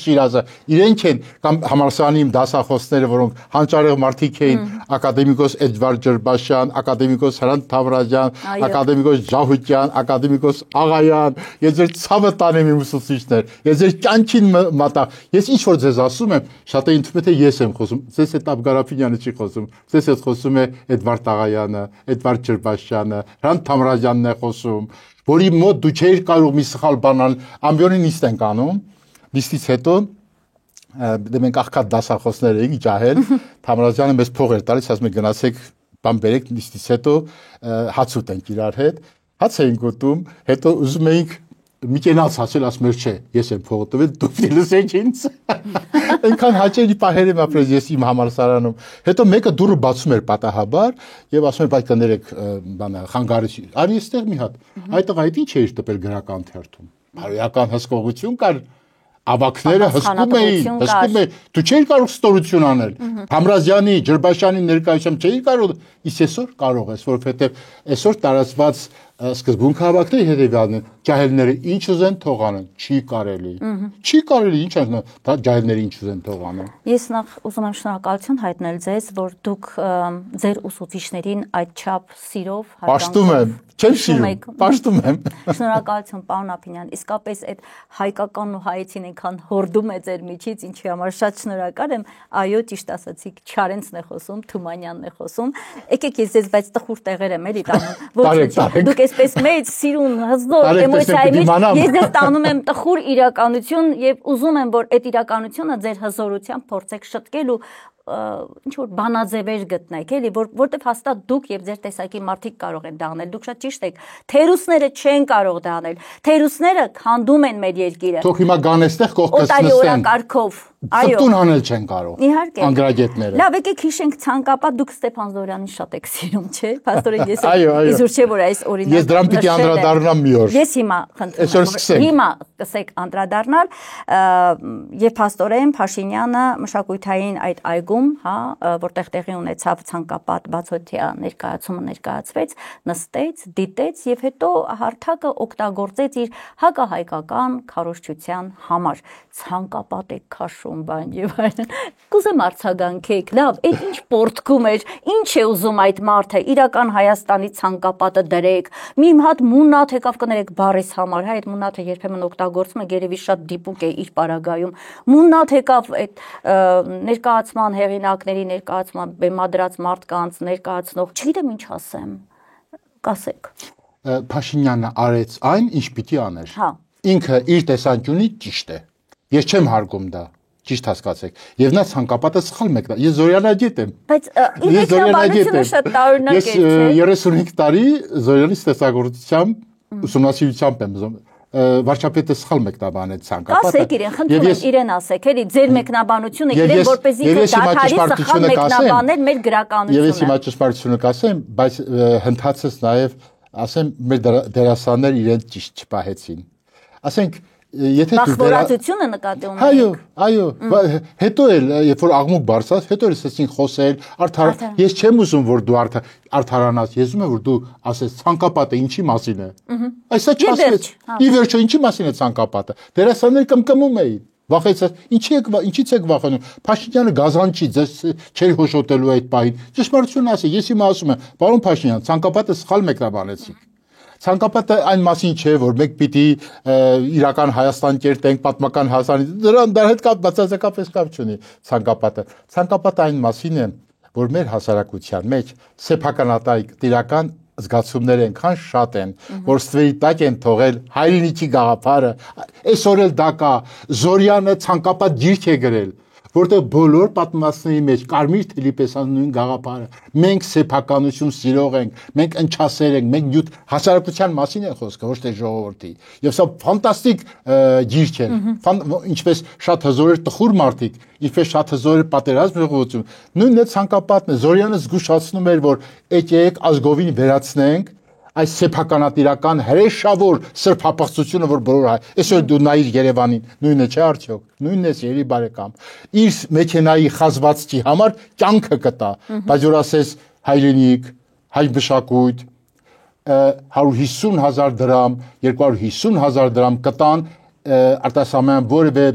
Շիրազը, իրենք են կամ համալսարանի իմ դասախոսները, որոնք հանճարեղ մարդիկ էին, ակադեմիկոս Էդվարդ Ջրբաշյան, ակադեմիկոս Հրանտ Թավրազյան, ակադեմիկոս Ջահուկյան, ակադեմիկոս Աղայան, ես ձեր ցավը տանեմ իմ ուսուցիչներ, ես ձեր կյանքին մատա, ես ինչ որ ձեզ ասում եմ, շատ է ինձ թե ես եմ խոսում, ձեզ հետ Աբգար Ափինյանը չի խոսում, ձեզ հետ խոսում է Էդվարդ Աղայանը, Էդվարդ Ջրբաշյանը, Հրանտ Թավրազյանն է խոսում որի մոտ դու չէիր կարող մի սխալ բան անել, ամբիոնի նիստ ենք անում, նիստից հետո մենք աղքատ դասախոսներ էինք ջահել, Թամրազյանը մեզ փող էր տալիս, ասում է գնացեք բան բերեք նիստից հետո հաց ուտենք իրար հետ, հաց էինք ուտում, հետո ուզում էինք մի կենաց ասել, ասում էր չէ, ես եմ փողը տվել, դու պիտի լսեք ինձ։ Այնքան հաճելի պահեր եմ ապրել ես իմ համալսարանում։ Հետո մեկը դուրը բացում էր պատահաբար եւ ասում էր՝ «Բայց կներեք, բանը խանգարեցի»։ Արի այստեղ մի հատ։ Այդտեղ այդ ինչ էր տպել գրական թերթում։ Բարոյական հսկողություն կար, ավակները հսկում էին։ Դու չէիր կարող ստորություն անել։ Համրազյանի, Ջրբաշյանի ներկայությամբ չէիր կարող, իսկ այսօր կարող ես, որովհետեւ այսօր տարածված սկզբունքը հավաքների հետեւյալն է՝ ջահելները ինչ ուզեն թող անեն, չի կարելի։ Չի կարելի, ինչ ասում, դա ջահելները ինչ ուզեն թող անեն։ Ես նախ ուզում եմ շնորհակալություն հայտնել ձեզ, որ դուք ձեր ուսուցիչներին այդչափ սիրով Պաշտում եմ, չեմ սիրում, պաշտում եմ։ Շնորհակալություն, պարոն Ափինյան, իսկապես այդ հայկականն ու հայեցին այնքան հորդում է ձեր միջից, ինչի համար շատ շնորհակալ եմ։ Այո, ճիշտ ասացիք, Չարենցն է խոսում, Թումանյանն է խոսում։ Եկեք ես ձեզ բայց տխուր տեղեր եմ էլի տանում։ Ոչ, դուք այսպես մեծ սիրուն, հզոր էմոցիայի մեջ ես ձեզ տանում եմ տխուր իրականություն եւ ուզում եմ, որ այդ իրականությունը ձեր հզորությամբ փորձեք շտկել ու ինչ որ բանաձևեր գտնեք, էլի, որտեվ հաստատ դուք եւ ձեր տեսակի մարդիկ կարող են դա անել։ Դուք շատ ճիշտ եք։ Թերուսները չեն կարող դա անել։ Թերուսները քանդում են մեր երկիրը։ Թող հիմա գանեստեղ կողքից նստեն։ Օտարիորակարգով։ Այո։ Ծտուն անել չեն կարող։ Իհարկե։ Անգրագետները։ Լավ, եկեք հիշենք ցանկապատ դուք Ստեփան Զորյանին շատ եք սիրում, չէ՞։ Փաստորեն ես Այո։ իզուր չէ որ այս օրինակ։ Ես դրան պիտի անդրադառնամ մի օր։ Ես հիմա խնդրում եմ։ Հիմա կսեք անդրադառնալ եւ փաստորեն Փաշինյանը մշակույթային այդ այգում, հա, որտեղ տեղի ունեցավ ցանկապատ բացօթյա ներկայացումը ներկայացվեց, նստեց, դիտեց եւ հետո հարթակը օգտագործեց իր հակահայկական քարոզչության համար։ Ցանկապատ է քաշում բան եւ այլն։ Կուզեմ արձագանքեք։ Լավ, այդ ինչ պորտկում էր, ինչ է ուզում այդ մարդը, իրական Հայաստանի ցանկապատը դրեք։ Մի հատ մունատ եկավ կներեք բարես համար, հա, այդ մունատը երբեմն օգտագործում է, երևի շատ դիպուկ է իր պարագայում։ Մունատ եկավ այդ ներկայացման հեղինակների ներկայացման բեմադրած մարդկանց ներկայացնող, չգիտեմ ինչ ասեմ։ Կասեք։ Փաշինյանը արեց այն, ինչ պիտի աներ։ Հա։ Ինքը իր տեսանկյունից ճիշտ է։ Ես չեմ հարգում դա, ճիշտ հասկացեք։ Եվ նա ցանկապատը սխալ մեկն է։ Ես Զորյանագետ եմ։ Բայց ինքնաբանությունը շատ տարօրինակ է, չէ՞։ Ես 35 տարի Զորյանի ստեղծագործությամբ ուսումնասիրությամբ եմ վարչապետը սխալ մեկնաբանեց ցանկապատը։ Ասեք իրեն, խնդրում եմ իրեն ասեք, էլի ձեր մեկնաբանությունը իրեն որպեսզի դադարի սխալ մեկնաբանել մեր գրականությունը։ Եվ ես հիմա ճշմարտությունը կասեմ, բայց հնդածս նաև ասեմ մեր դերասաններ իրեն ճիշտ չպահեցին։ Ասենք եթե դու բախվորացությունը նկատի ունեք։ Այո, հետո էլ երբ որ աղմուկ բարձրաց, հետո էլ սկսեցին խոսել, ես չեմ ուզում որ դու արդարանաս, ես ուզում եմ որ դու ասես ցանկապատը ինչի մասին է։ Այսա չասեց։ Ի վերջո ինչի մասին է ցանկապատը։ Դերասանները կմկմում էին։ Վախեցած, ինչից եք վախենում։ Փաշինյանը գազանչի ձեզ չէր հոշոտելու այդ պահին։ Ճշմարտությունը ասի, ես հիմա ասում եմ, պարոն Փաշինյան, ցանկապատը սխալ մեկնաբանեցիք։ Ցանկապատը այն մասին չէ, որ մեկ պիտի իրական Հայաստան կերտենք, պատմական Հայաստանի, դրա հետ բացարձակապես կապ չունի ցանկապատը։ Ցանկապատը այն մասին է, որ մեր հասարակության մեջ սեփականատիրական զգացումները այնքան շատ են, որ ստվերի տակ են թողել հայրենիքի գաղափարը, այսօր էլ դա կա, Զորյանը ցանկապատ գիրք է գրել, որտեղ բոլոր պատմվածքների մեջ կարմիր թելի պես նույն գաղափարը մենք սեփականություն սիրող ենք, մենք ընչասեր ենք, մենք նյութ հասարակության մասին է խոսքը, ոչ թե ժողովրդի։ Եվ սա ֆանտաստիկ գիրք է, ինչպես շատ հզոր էր տխուր մարդիկ, ինչպես շատ հզոր էր պատերազմ ժողովրդություն։ Նույնն է ցանկապատն է, Զորյանը զգուշացնում էր, որ եկեք ազգովին վերացնենք այս սեփականատիրական հրեշավոր սրբապղծությունը, որ բոլոր այսօր դու նայիր Երևանին, նույնը չէ արդյոք, նույնն է երևի բարեկամ։ Իր մեքենայի խազվածքի համար կյանքը կտա, բայց որ ասես հայրենիք, հայ մշակույթ 150,000 դրամ, 250,000 դրամ կտան արտասահման որևէ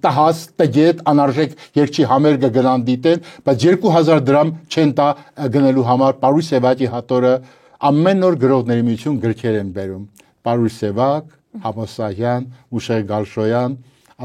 տահաս, տգետ, անարժեք երկչի համերգը գնան դիտեն, բայց 2,000 դրամ չեն տա գնելու համար Պարուհի Սևակի հատորը ամեն օր գրողների միություն գրքեր են բերում։ Պարուհի Սևակ, Համոսահյան, Մուշեղ Գալշոյան,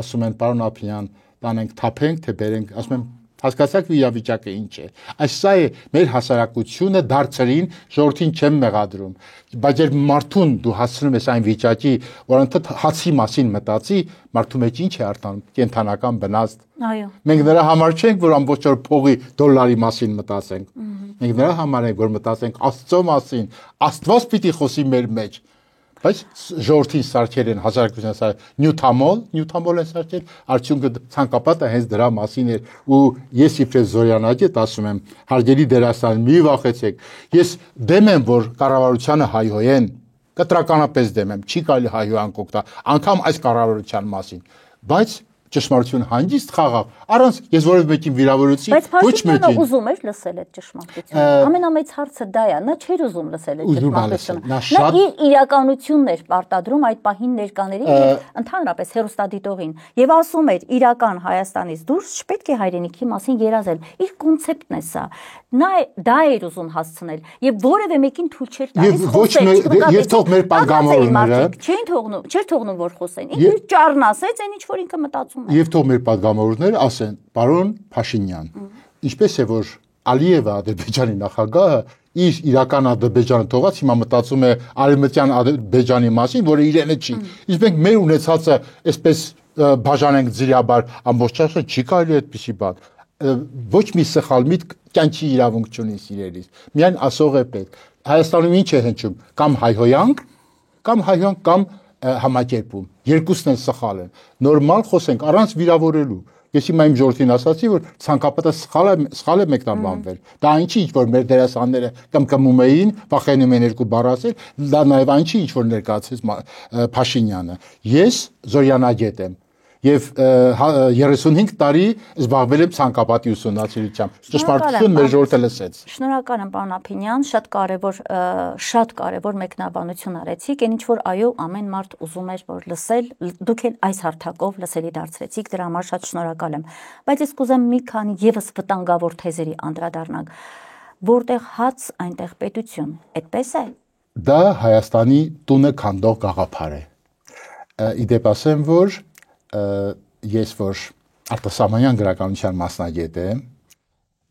ասում են պարոն Ափինյան, տանենք թափենք, թե բերենք, ասում եմ հասկացաք իրավիճակը ինչ է։ Այս սա է մեր հասարակությունը դարձրին ժողովրդին չեմ մեղադրում։ Բայց երբ մարդուն դու հասցնում ես այն վիճակի, որ ընդհանուր հացի մասին մտածի, մարդու մեջ ինչ է արտանում կենթանական վնաս։ Այո։ Մենք նրա համար չենք, որ ամբողջ օր փողի դոլարի մասին մտածենք։ Մենք նրա համար ենք, որ մտածենք Աստծո մասին։ Աստված պիտի խոսի մեր մեջ։ Բայց ժողովրդին սարքել են 1200 նյութամոլ են սարքել, արդյունքը ցանկապատը հենց դրա մասին էր ու ես իբրև զորյանագետ ասում եմ, հարգելի դերասան, մի վախեցեք, ես դեմ եմ, որ կառավարությանը հայհոյեն, կտրականապես դեմ եմ, չի կարելի հայհոյանք օգտա, անգամ այս կառավարության մասին, բայց ճշմարտություն հանգիստ խաղաղ, առանց ես որևէ մեկին վիրավորեցի, ոչ մեկին։ Ուզում էր լսել այդ ճշմարտությունը։ Ամենամեծ հարցը դա է, նա չէր ուզում լսել այդ ճշմարտությունը։ Նա իր իրականությունն էր պարտադրում այդ պահին ներկաներին եւ ընդհանրապես հերոստատիտողին եւ ասում էր իրական Հայաստանից դուրս չպետք է հայրենիքի մասին երազել։ Իր կոնցեպտն է սա։ Նա դա էր ուզում հասցնել եւ որևէ մեկին թույլ չէր տալիս խոսել։ Եվ թող մեր պատգամավորները չէր թողնում որ խոսեն։ Ինքը ճառն ասեց, այն ինչ որ ինքը մտածում է։ Եվ թող մեր պատգամավորները ասեն, պարոն Փաշինյան, ինչպես է որ Ալիևը Ադրբեջանի նախագահը իր իրական Ադրբեջանը թողած հիմա մտածում է արևմտյան Ադրբեջանի մասին, որը իրենը չի։ Իսկ մենք մեր ունեցածը այսպես բաժանենք ձիրաբար ամբողջ աշխարհը չի կարելի այդպիսի բան։ Ոչ մի սխալ միտք կյանքի իրավունք չունի սիրելիս։ Միայն ասող է պետք։ Հայաստանում ինչ է հնչում, կամ հայհոյանք, կամ համակերպում։ Երկուսն են սխալ են։ Նորմալ խոսենք առանց վիրավորելու։ Ես հիմա իմ ժողովրդին ասացի, որ ցանկապատը սխալ է մեկնաբանվել։ Դա ինչի ինչ որ մեր դերասանները կմկմում էին, վախենում են երկու բառ ասել, դա նաև այնչի ինչ որ ներկայացրեց Փաշինյանը։ Ես զորյանագետ եմ եւ 35 տարի զբաղվել եմ ցանկապատի ուսումնասիրությամբ։ Ճշմարտություն մեր ժողովուրդը լսեց։ Շնորհակալ եմ պարոն Ափինյան, շատ կարևոր մեկնաբանություն արեցիք, այն ինչ որ այո ամեն մարդ ուզում էր որ լսել, դուք էլ այս հարթակով լսելի դարձրեցիք, դրա համար շատ շնորհակալ եմ։ Բայց ես կուզեմ մի քանի եւս վտանգավոր թեզերի անդրադառնանք։ Որտեղ հաց, այնտեղ պետություն, այդպես է։ Դա Հայաստանի տունը քանդող գաղափար է։ Իդեպ ասեմ, որ ես որ արտասահմանյան գրականության մասնագետ եմ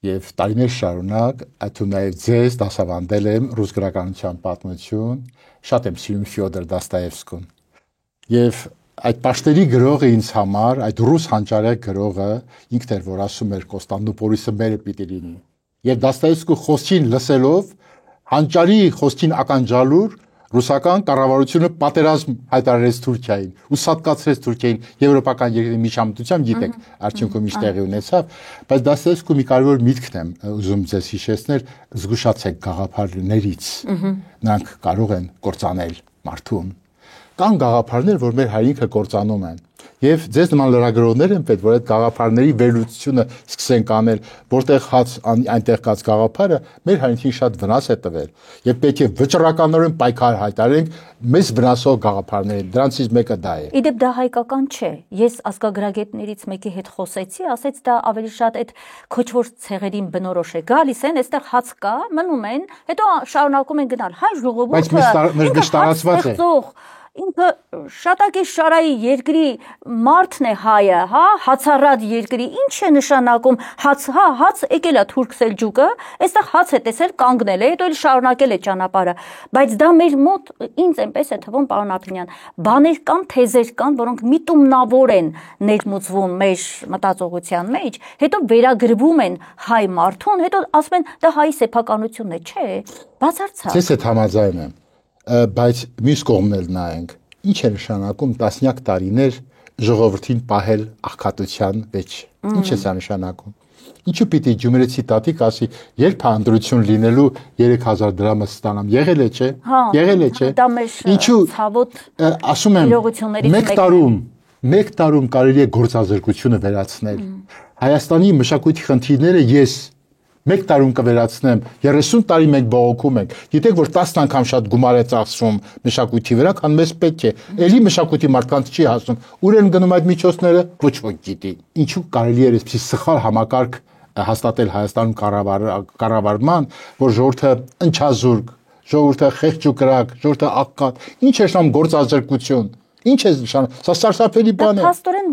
եւ տարիներ շարունակ այդու նաեւ ձեզ դասավանդել եմ ռուս գրականության պատմություն, շատ եմ սիրում Ֆյոդոր Դոստոևսկուն։ Եվ այդ պաշտերի գրողը ինձ համար, այդ ռուս հանճարեղ գրողը ինքն էր որ ասում էր Կոստանդնուպոլիսը մերը պիտի լինի։ Եվ Դոստոևսկու խոսքին լսելով հանճարի խոսքին ականջալուր ռուսական կառավարությունը պատերազմ հայտարարեց Թուրքիային ու սատկացրեց Թուրքիային եվրոպական երկրների միջամտությամբ, գիտեք, արդյունքում ինչ տեղի ունեցավ, բայց Դոստոևսկու մի կարևոր միտքն եմ ուզում ձեզ հիշեցնել, զգուշացեք գաղափարներից, նրանք կարող են կործանել մարդուն։ Կան գաղափարներ, որ մեր հայրենիքը կործանում են։ Եվ ձեզ նման լրագրողներ են պետք, որ այդ գաղափարների վերլուծությունը սկսենք անել, որտեղ հաց այնտեղ կած գաղափարը մեր հայրենիքին շատ վնաս է տվել։ Եվ պետք է վճռականորեն պայքար հայտարենք մեզ վնասող գաղափարներին։ Դրանցից մեկը դա է։ Իդեպ դա հայկական չէ։ Ես ազգագրագետներից մեկի հետ խոսեցի, ասեց դա ավելի շատ այդ քոչվոր ցեղերին բնորոշ է։ Գալիս են, այստեղ հաց կա, մնում են, հետո շարունակում են գնալ։ Հայ ժողովուրդը բայց մեզ տարածված է։ Ինքը շատակի շարայի երկրի մարդն է հայը, հա, հացառատ երկրի, ինչ է նշանակում հաց եկել է Թուրք Սելջուկը, այստեղ հաց է տեսել կանգնել է, հետո էլ շարունակել է ճանապարհը, բայց դա մեր մոտ ինձ այնպես է թվում, պարոն Ափինյան, բաներ կան, թեզեր կան, որոնք միտումնավոր են ներմուծվում մեր մտածողության մեջ, հետո վերագրվում են հայ մարդուն, հետո ասում են դա հայի սեփականությունն է, չէ, բացարձակ։ Ես հետ համաձայն եմ, բայց մյուս կողմն էլ նայենք, ինչ է նշանակում տասնյակ տարիներ ժողովրդին պահել աղքատության մեջ, ինչ է սա նշանակում։ Ինչու պիտի ջումերեցի տատիկ ասի, երբ հանդրություն լինելու 3000 դրամը ստանամ, եղել է չէ։ Եղել է չէ։ Դա մեր ցավոտ ասում եմ, մեկ տարում կարելի է գործազրկությունը վերացնել։ Հայաստանի մշակույթի խնդիրները ես մեկ տարում կվերացնեմ, 30 տարի մենք բողոքում ենք։ Գիտեք, որ 10 անգամ շատ գումար է ծախսվում մշակույթի վրա, քան մեզ պետք է։ Էլի մշակույթի մարդկանց չի հասնում։ Ուր են գնում այդ միջոցները, ոչ ոք գիտի։ Ինչու կարելի է այսպես սխալ համակարգ հաստատել Հայաստանում կառավարման, որ ժողովուրդը ընչազուրկ, ժողովուրդը խեղճ ու կրակ, ժողովուրդը աղքատ, ինչ է շնում գործազրկություն։ Ինչ է նշանակում։ Սա սարսափելի բան է։ Դա փաստորեն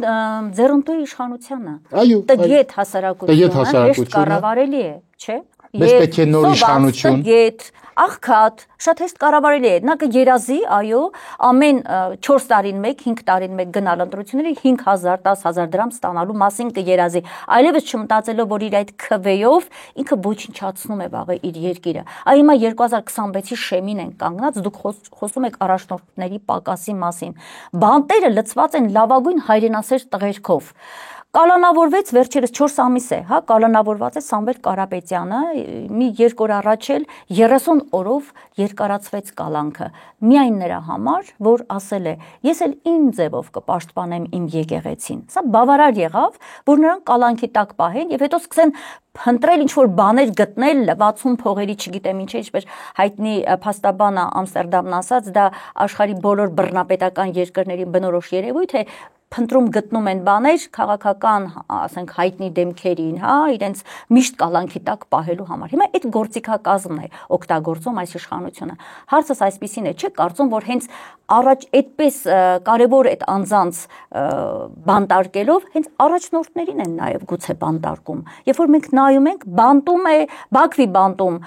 ձեռնտու իշխանությանը։ Այո, տգետ հասարակությունը հեշտ կառավարելի է, չէ։ Մեզ պետք է նոր իշխանություն։ Տգետ, աղքատ, շատ հեշտ կառավարելի է։ Նա կերազի, այո, ամեն 4 տարին մեկ, 5 տարին մեկ գնալ ընտրությունների 5000, 10000 դրամ ստանալու մասին կերազի։ Այլևս չմտածելով, որ իր այդ քվեով ինքը ոչնչացնում է վաղը իր երկիրը։ Այ հիմա 2026-ի շեմին են կանգնած, դուք խոսում եք առաջնորդների պակասի մասին։ Բանտերը լցված են լավագույն հայրենասեր տղերքով։ Կալանավորվեց վերջերս 4 ամիս է, հա, կալանավորված է Սամվել Կարապետյանը, մի 2 օր առաջ էլ 30 օրով երկարացվեց կալանքը, միայն նրա համար, որ ասել է, ես էլ իմ ձևով կպաշտպանեմ իմ եկեղեցին։ Սա բավարար եղավ, որ նրան կալանքի տակ պահեն եւ հետո սկսեն փնտրել ինչ-որ բաներ գտնել, լվացում փողերի, չգիտեմ ինչ է, ինչպես հայտնի փաստաբանը Ամստերդամն ասաց, դա աշխարհի բոլոր բռնապետական երկրների բնորոշ երևույթ է, փնտրում գտնում են բաներ քաղաքական, ասենք հայտնի դեմքերին, հա, իրենց միշտ կալանքի տակ պահելու համար։ Հիմա այդ գործիքակազմն է օգտագործում այս իշխանությունը։ Հարցս այսպեսին է, չէ՞ կարծում, որ հենց առաջ այդպես կարևոր այդ անձանց բանտարկելով, հենց առաջնորդներին են նաև գուցե բանտարկում։ Երբ որ մենք նայում ենք, բանտում է Բաքվի բանտում,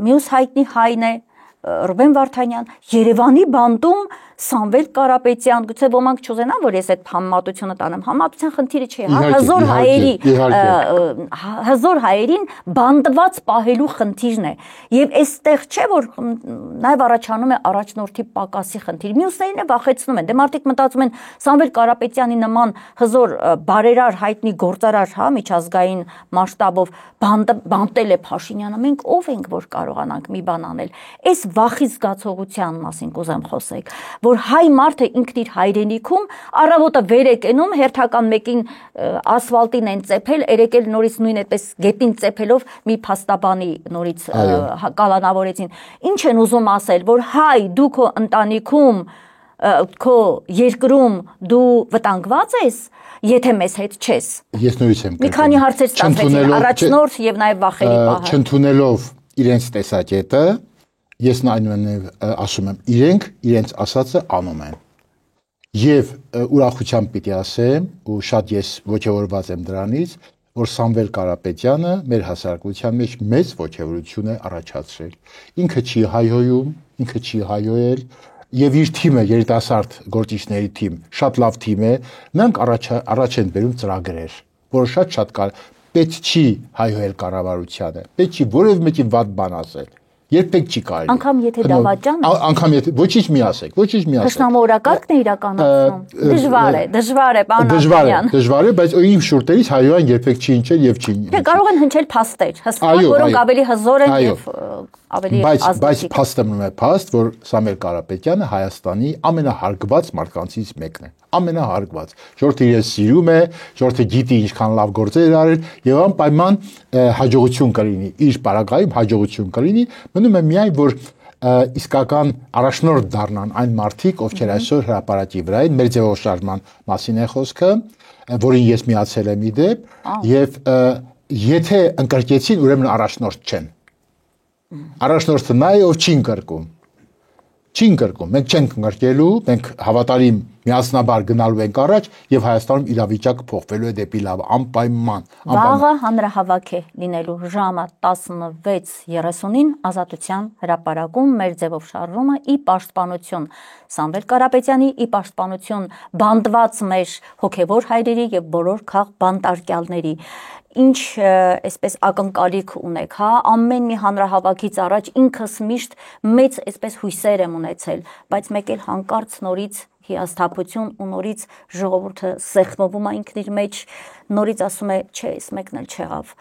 մյուս հայտնի հայն է Ռուբեն Վարդանյան, Երևանի բանտում Սամվել Կարապետյան, գուցե ոմանք չուզենան, որ ես այդ համեմատությունը տանեմ, համեմատության խնդիրը չի, հզոր հայերին բանդված պահելու խնդիրն է, եւ այստեղ չէ, որ նաեւ առաջանում է առաջնորդի պակասի խնդիր, մյուսներին է վախեցնում են, դե մարդիկ մտածում են Սամվել Կարապետյանի նման հզոր բարերար հայտնի գործարար, հա, միջազգային մասշտաբով բանտել է Փաշինյանը, մենք ով ենք, որ կարողանանք մի բան անել, այս վախի զգացողության մասին կուզեմ խոսեք, որ հայ մարդը ինքն իր հայրենիքում առավոտը վեր է կենում, հերթական մեկին ասֆալտին են ծեփել, երեկել նորից նույն այդպես գետին ծեփելով մի փաստաբանի նորից կալանավորեցին։ Ինչ են ուզում ասել, որ հայ դու քո ընտանիքում, քո երկրում դու վտանգված ես, եթե մեզ հետ չես։ Ես նույնիսկ եմ։ Մի քանի հարցեր ստացվեցին, առաջնորդ եւ նաեւ վախերի պահը։ Չընդունելով իրենց տեսակետը, ես այնուամենայնիվ ասում եմ, իրենց ասածը անում են։ Եվ ուրախությամբ պիտի ասեմ, ու շատ ես ողջավորված եմ դրանից, որ Սամվել Կարապետյանը մեր հասարակության մեջ մեծ ողջավորություն է առաջացրել։ Ինքը չի հայհոյում, ինքը չի հայհոյել, եւ իր թիմը, երիտասարդ գործիչների թիմ, շատ լավ թիմ է, նրանք առաջ են բերում ծրագրեր, որը շատ պետք չի հայհոյել կառավարությանը, պետք չի որևէ մեկին վատ բան ասել։ Երբեք չի կարելի։ Անգամ եթե դավաճան է։ Անգամ եթե ոչինչ մի ասեք, ոչինչ մի ասեք։ Թշնամորակարգն է իրականացնում։ Դժվար է, պարոն Ալբերտյան։ Դժվար է, բայց իմ շուրտերից հայոյան երբեք չի ընչել եւ չի։ Դե կարող են հնչել փաստեր, հստակ, որոնք ավելի հզոր են եւ ավելի ազդեցիկ։ Բայց փաստը մնում է փաստ, որ Սամվել Կարապետյանը Հայաստանի ամենահարգված մարդկանցից մեկն է։ Ամենահարգված։ Ժողովուրդը իրեն սիրում է, ժողովուրդը գիտի ինչքան լավ գործեր արել եւ անպայման հաջողություն կլինի, իր պարագայում հաջողություն կլինի, մնում է միայն որ իսկական առաջնորդ դառնան այն մարդիկ, ովքեր այսօր հրապարակի վրա են, մեր ձևով շարժման մասին է խոսքը, որին ես միացել եմ իդեպ, եւ եթե ընկրկեցին, ուրեմն առաջնորդ չեն։ Առաջնորդը նա է, ով չի ընկրկում։ Չի ընկրկում, մենք չենք ընկրկելու, մենք հավատարիմ միասնաբար գնալու ենք առաջ եւ Հայաստանում իրավիճակը փոխվելու է դեպի լավ, անպայման։ Վաղը հանրահավաք է լինելու ժամը 16:30-ին Ազատության հրապարակում մեր ձևով շարժումը ի պաշտպանություն Սամվել Կարապետյանի, ի պաշտպանություն բանդված մեր հոգևոր հայրերի եւ բոլոր քաղբանտարկյալների։ Ինչ այսպես ակնկալիք ունեք, հա, ամեն մի հանրահավաքից առաջ ինքս միշտ մեծ այսպես հույսեր եմ ունեցել, բայց մեկ էլ հանկարծ նորից հիասթափություն ու նորից ժողովուրդը սեղմվում է ինքն իր մեջ, նորից ասում է, չէ, այս մեկն էլ չեղավ։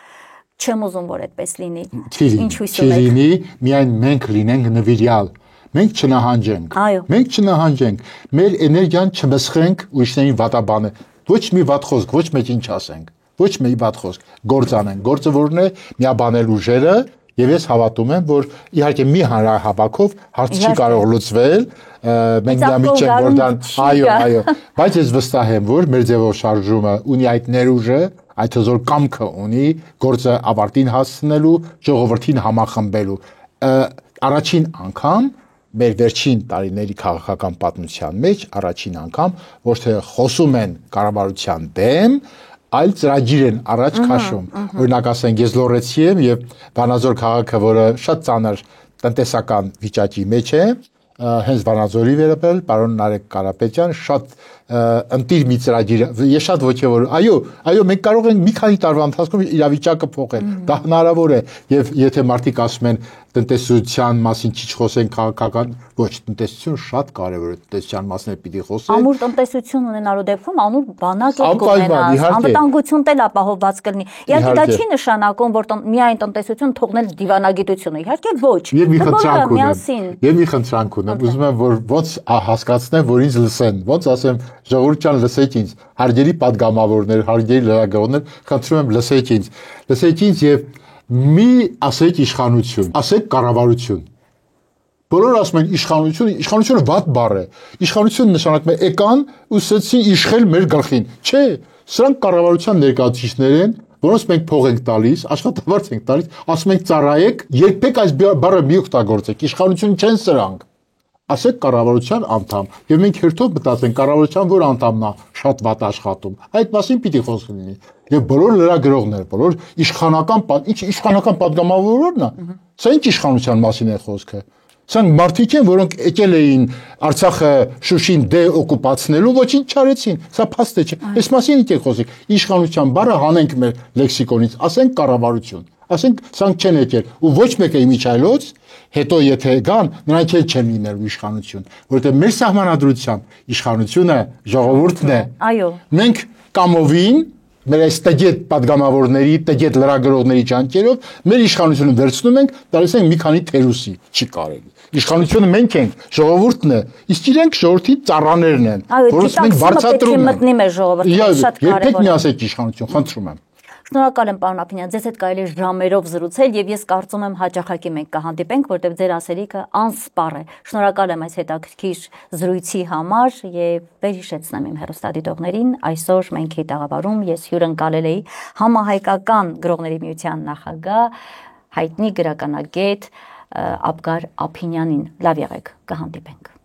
Չեմ ուզում, որ այդպես լինի։ Ինչ հույս ունեք։ Չի լինի, միայն մենք լինենք նվիրյալ։ Մենք չնահանջենք։ Մենք չնահանջենք, մեր էներգիան չմսխենք ուրիշներին վատաբանը։ Ոչ մի վատ խոսք, ոչ մեկին չասենք։ Ոչ մի վատ խոսք, գործ անեն, գործը որն է միաբանել ուժերը եւ ես հավատում եմ, որ իհարկե մի հանրահավաքով հարցը չի կարող լուծվել, մենք միամիտ չենք որ դան, այո, բայց ես վստահ եմ, որ մեր ձևով շարժումը ունի այդ ներուժը, այդ հզոր կամքը ունի գործը ավարտին հասցնելու, ժողովրդին համախմբելու։ Առաջին անգամ մեր վերջին տարիների քաղաքական պատմության մեջ առաջին անգամ ոչ թե խոսում են կառավարության դեմ, այլ ծրագիր են առաջ քաշում։ Օրինակ ասենք ես լոռեցի եմ եւ Վանաձոր քաղաքը, որը շատ ծանր տնտեսական վիճակի մեջ է, հենց Վանաձորի վերաբերել պարոն Նարեկ Կարապետյան շատ ընտիր մի ծրագիր, ես շատ ոգևոր, այո, մենք կարող ենք մի քանի տարվա ընթացքում իրավիճակը փոխել, դա հնարավոր է, եւ եթե մարդիկ ասում են տնտեսության մասին քիչ խոսեն քաղաքական, ոչ, տնտեսությունը շատ կարևոր է, տնտեսության մասին պիտի խոսենք։ Ամուր տնտեսություն ունենալու դեպքում ամուր բանակ է կունենաս, անվտանգությունն էլ ապահովված կլինի։ Իհարկե դա չի նշանակում, որ միայն տնտեսություն թողնել դիվանագիտությունը, իհարկե ոչ։ Եվ մի խնդրանք ունեմ, ուզում եմ որ ոնց հասկացնեմ, որ ինձ լսեն, ոնց ասեմ ժողովուրդ ջան, լսեք ինձ, հարգելի падգամավորներ, հարգելի լրագրողներ, խնդրում եմ լսեք ինձ եւ մի ասեք իշխանություն, ասեք կառավարություն։ Բոլորը ասում են իշխանությունը վատ բառ է։ Իշխանությունը նշանակում է եկան ու սեցին իշխել մեր գլխին։ Չէ, սրանք կառավարության ներկայացուցիչներ են, որոնց մենք փող ենք տալիս, աշխատավարձ ենք տալիս, ասում ենք ծառայեք, երբեք այս բառը մի օգտագործեք, իշխանություն չեն սրանք։ Ասեք կառավարության անդամ, եւ մենք հերթով մտածենք կառավարության որ անդամն է շատ վատ աշխատում։ Այդ մասին պիտի խոսք լինի։ Եվ բոլոր լրագրողները, բոլոր իշխանական падգամավորներն է, սա ինչ իշխանության մասին է խոսքը։ Սրանք մարդիկ են, որոնք եկել էին Արցախը Շուշին դեօկուպացնելու, ոչինչ չարեցին։ Սա փաստ չէ։ Այս մասին ինչ է խոսք։ Իշխանության բառը հանենք մեր լեքսիկոնից, ասենք կառավարություն։ Ասենք սրանք չեն եկել ու ոչ մեկը իմիջայլոց հետո եթե գան նրանք էլ չեն լինելու իշխանություն, որովհետև մեր սահմանադրությամբ իշխանությունը ժողովուրդն է։ Այո։ Մենք կամովին մեր այս տգետ падգամավորների, տգետ լրագրողների ջանքերով մեր իշխանությունը վերցնում ենք, տալիս ենք մի քանի թերուսի, չի կարելի։ Իշխանությունը մենք ենք, ժողովուրդն է, իսկ իրենք ժողովրդի ծառաներն են, որոնց մենք վարձատրում ենք։ Մտնի մեր ժողովուրդը, շատ կարևոր է։ Երբեք մի ասեք իշխանություն, խնդրում եմ։ Շնորհակալ եմ պարոն Ափինյան, ձեզ հետ կարելի է ժամերով զրուցել եւ ես կարծում եմ հաճախակի մենք կհանդիպենք, որտեղ ձեր ասելիքը անսպառ է։ Շնորհակալ եմ այս հետաքրքիր զրույցի համար եւ վերհիշեցնեմ իմ հեռուստադիտողներին, այսօր մենք հետաղավարում ես հյուրընկալել էի Համահայկական գրողների միության նախագահ, հայտնի գրականագետ Աբգար Ափինյանին։ Լավ եղեք, կհանդիպենք։